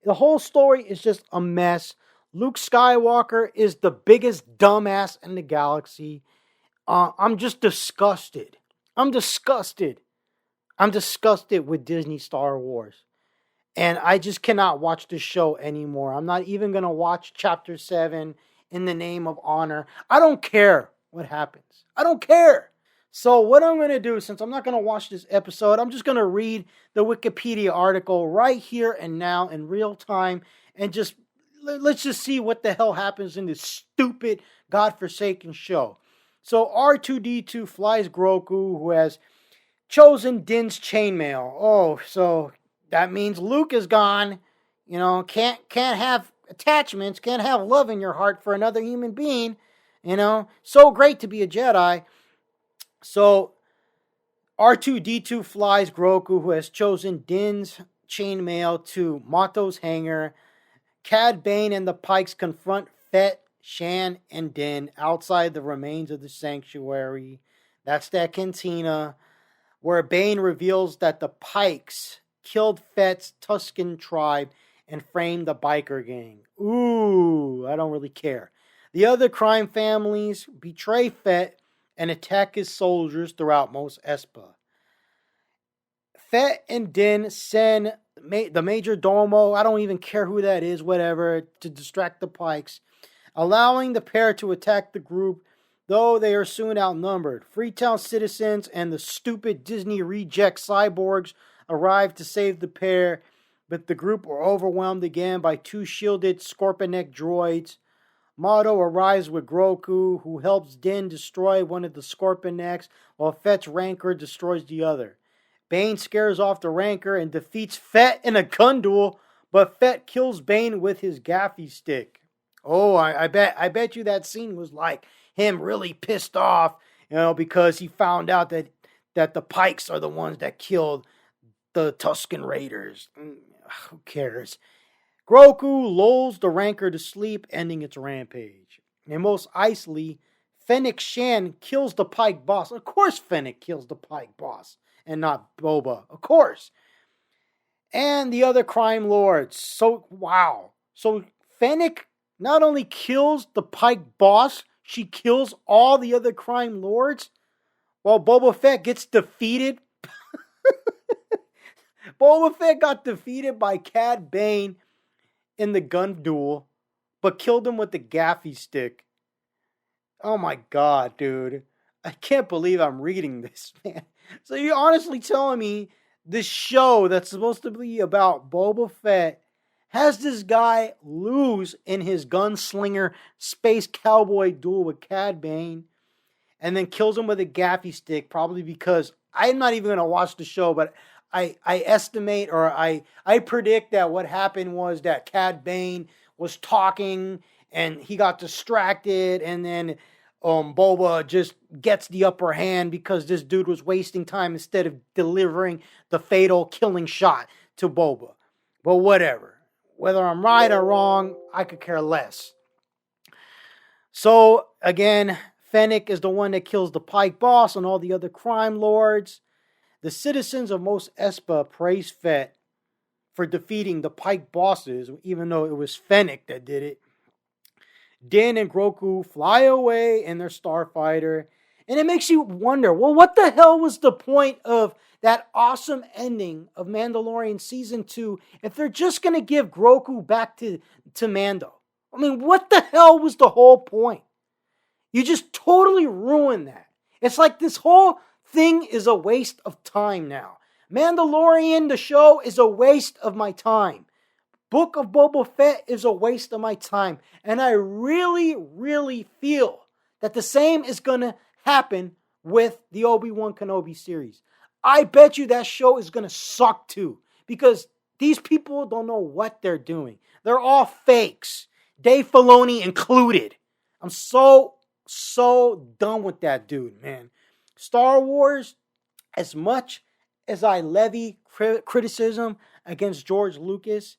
The whole story is just a mess. Luke Skywalker is the biggest dumbass in the galaxy. I'm just disgusted. I'm disgusted with Disney Star Wars. And I just cannot watch this show anymore. I'm not even going to watch Chapter 7 in the name of honor. I don't care what happens. I don't care. So what I'm going to do, since I'm not going to watch this episode, I'm just going to read the Wikipedia article right here and now in real time, and let's just see what the hell happens in this stupid, godforsaken show. So R2-D2 flies Grogu, who has chosen Din's chainmail. Oh, so that means Luke is gone. Can't have attachments, can't have love in your heart for another human being. So great to be a Jedi. So R2-D2 flies Grogu, who has chosen Din's chainmail, to Mato's hangar. Cad Bane and the Pikes confront Fett, Shan, and Din outside the remains of the sanctuary. That's that cantina where Bane reveals that the Pikes killed Fett's Tusken tribe and framed the biker gang. Ooh, I don't really care. The other crime families betray Fett and attack his soldiers throughout Mos Espa. Fett and Din send the Major Domo, I don't even care who that is, whatever, to distract the Pikes, allowing the pair to attack the group, though they are soon outnumbered. Freetown citizens and the stupid Disney reject cyborgs arrive to save the pair, but the group are overwhelmed again by two shielded Scorpion-neck droids. Mato arrives with Grogu, who helps Din destroy one of the Scorpion-necks, while Fett's Rancor destroys the other. Bane scares off the Rancor and defeats Fett in a gun duel, but Fett kills Bane with his gaffy stick. Oh, I bet you that scene was like him really pissed off, because he found out that the Pikes are the ones that killed the Tusken Raiders. Who cares? Grogu lulls the Rancor to sleep, ending its rampage. And Mos Eisley, Fennec Shan kills the Pike boss. Of course Fennec kills the Pike boss, and not Boba. Of course. And the other crime lords. So Fennec not only kills the Pike boss, she kills all the other crime lords, while Boba Fett gets defeated. Boba Fett got defeated by Cad Bane in the gun duel, but killed him with the gaffy stick. Oh my God, dude. I can't believe I'm reading this, man. So you're honestly telling me this show that's supposed to be about Boba Fett has this guy lose in his gunslinger space cowboy duel with Cad Bane, and then kills him with a gaffy stick, probably because I'm not even going to watch the show, but I estimate, or I predict that what happened was that Cad Bane was talking and he got distracted, and then Boba just gets the upper hand because this dude was wasting time instead of delivering the fatal killing shot to Boba. But whatever. Whether I'm right or wrong, I could care less. So, again, Fennec is the one that kills the Pike boss and all the other crime lords. The citizens of Mos Espa praise Fett for defeating the Pike bosses, even though it was Fennec that did it. Din and Grogu fly away in their starfighter, and it makes you wonder, well, what the hell was the point of that awesome ending of Mandalorian Season 2 if they're just going to give Grogu back to Mando? I mean, what the hell was the whole point? You just totally ruined that. It's like this whole thing is a waste of time now. Mandalorian, the show, is a waste of my time. Book of Boba Fett is a waste of my time. And I really, really feel that the same is going to happen with the Obi-Wan Kenobi series. I bet you that show is going to suck too. Because these people don't know what they're doing. They're all fakes. Dave Filoni included. I'm so done with that dude, man. Star Wars, as much as I levy criticism against George Lucas,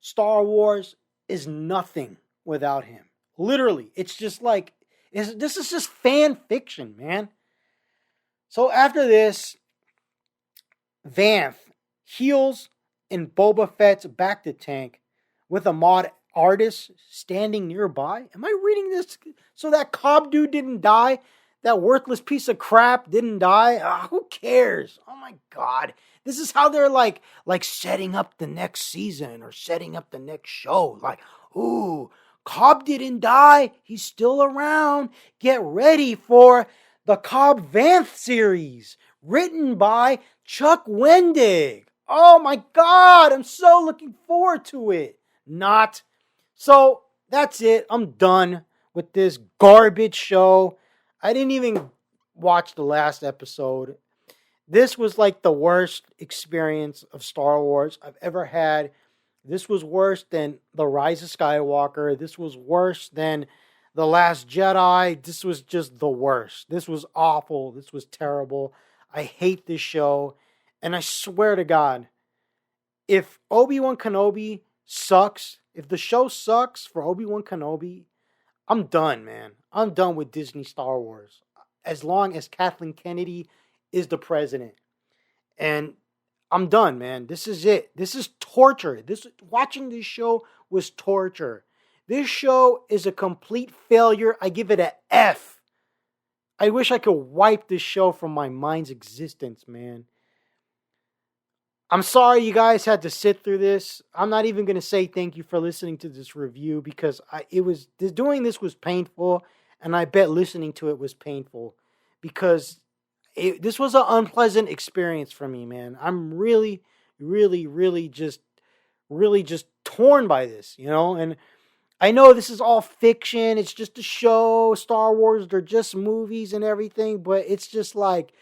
Star Wars is nothing without him. Literally, it's just like, this is just fan fiction, man. So after this, Vanth heals in Boba Fett's bacta tank with a mod artist standing nearby. Am I reading this so that Cobb dude didn't die? That worthless piece of crap didn't die? Who cares? Oh my God. This is how they're like setting up the next season or setting up the next show. Like, ooh, Cobb didn't die. He's still around. Get ready for the Cobb Vanth series written by Chuck Wendig. Oh my God. I'm so looking forward to it. Not. So that's it. I'm done with this garbage show. I didn't even watch the last episode. This was like the worst experience of Star Wars I've ever had. This was worse than The Rise of Skywalker. This was worse than The Last Jedi. This was just the worst. This was awful. This was terrible. I hate this show. And I swear to God, if Obi-Wan Kenobi sucks, if the show sucks for Obi-Wan Kenobi, I'm done, man. I'm done with Disney Star Wars. As long as Kathleen Kennedy is the president. And I'm done, man. This is it. This is torture. Watching this show was torture. This show is a complete failure. I give it an F. I wish I could wipe this show from my mind's existence, man. I'm sorry you guys had to sit through this. I'm not even going to say thank you for listening to this review because doing this was painful, and I bet listening to it was painful because this was an unpleasant experience for me, man. I'm really, really, really just torn by this, and I know this is all fiction. It's just a show. Star Wars, they're just movies and everything, but it's just like,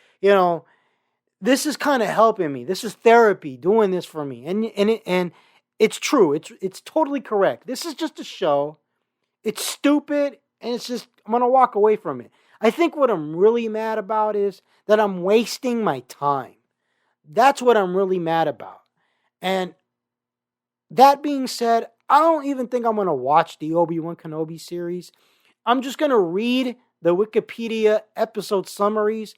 this is kind of helping me. This is therapy doing this for me. And it's true. It's totally correct. This is just a show. It's stupid, and it's just, I'm going to walk away from it. I think what I'm really mad about is that I'm wasting my time. That's what I'm really mad about. And that being said, I don't even think I'm going to watch the Obi-Wan Kenobi series. I'm just going to read the Wikipedia episode summaries.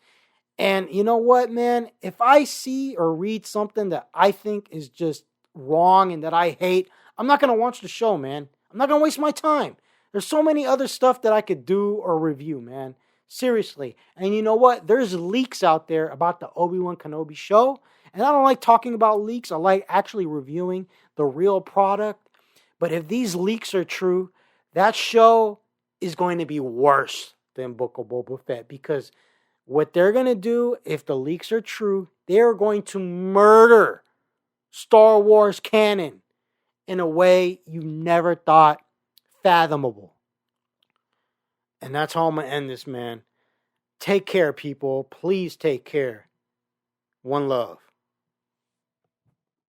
And you know what, man? If I see or read something that I think is just wrong and that I hate, I'm not going to watch the show, man. I'm not going to waste my time. There's so many other stuff that I could do or review, man. Seriously. And you know what? There's leaks out there about the Obi-Wan Kenobi show. And I don't like talking about leaks. I like actually reviewing the real product. But if these leaks are true, that show is going to be worse than Book of Boba Fett. Because what they're going to do, if the leaks are true, they're going to murder Star Wars canon in a way you never thought fathomable. And that's how I'm going to end this, man. Take care, people. Please take care. One love.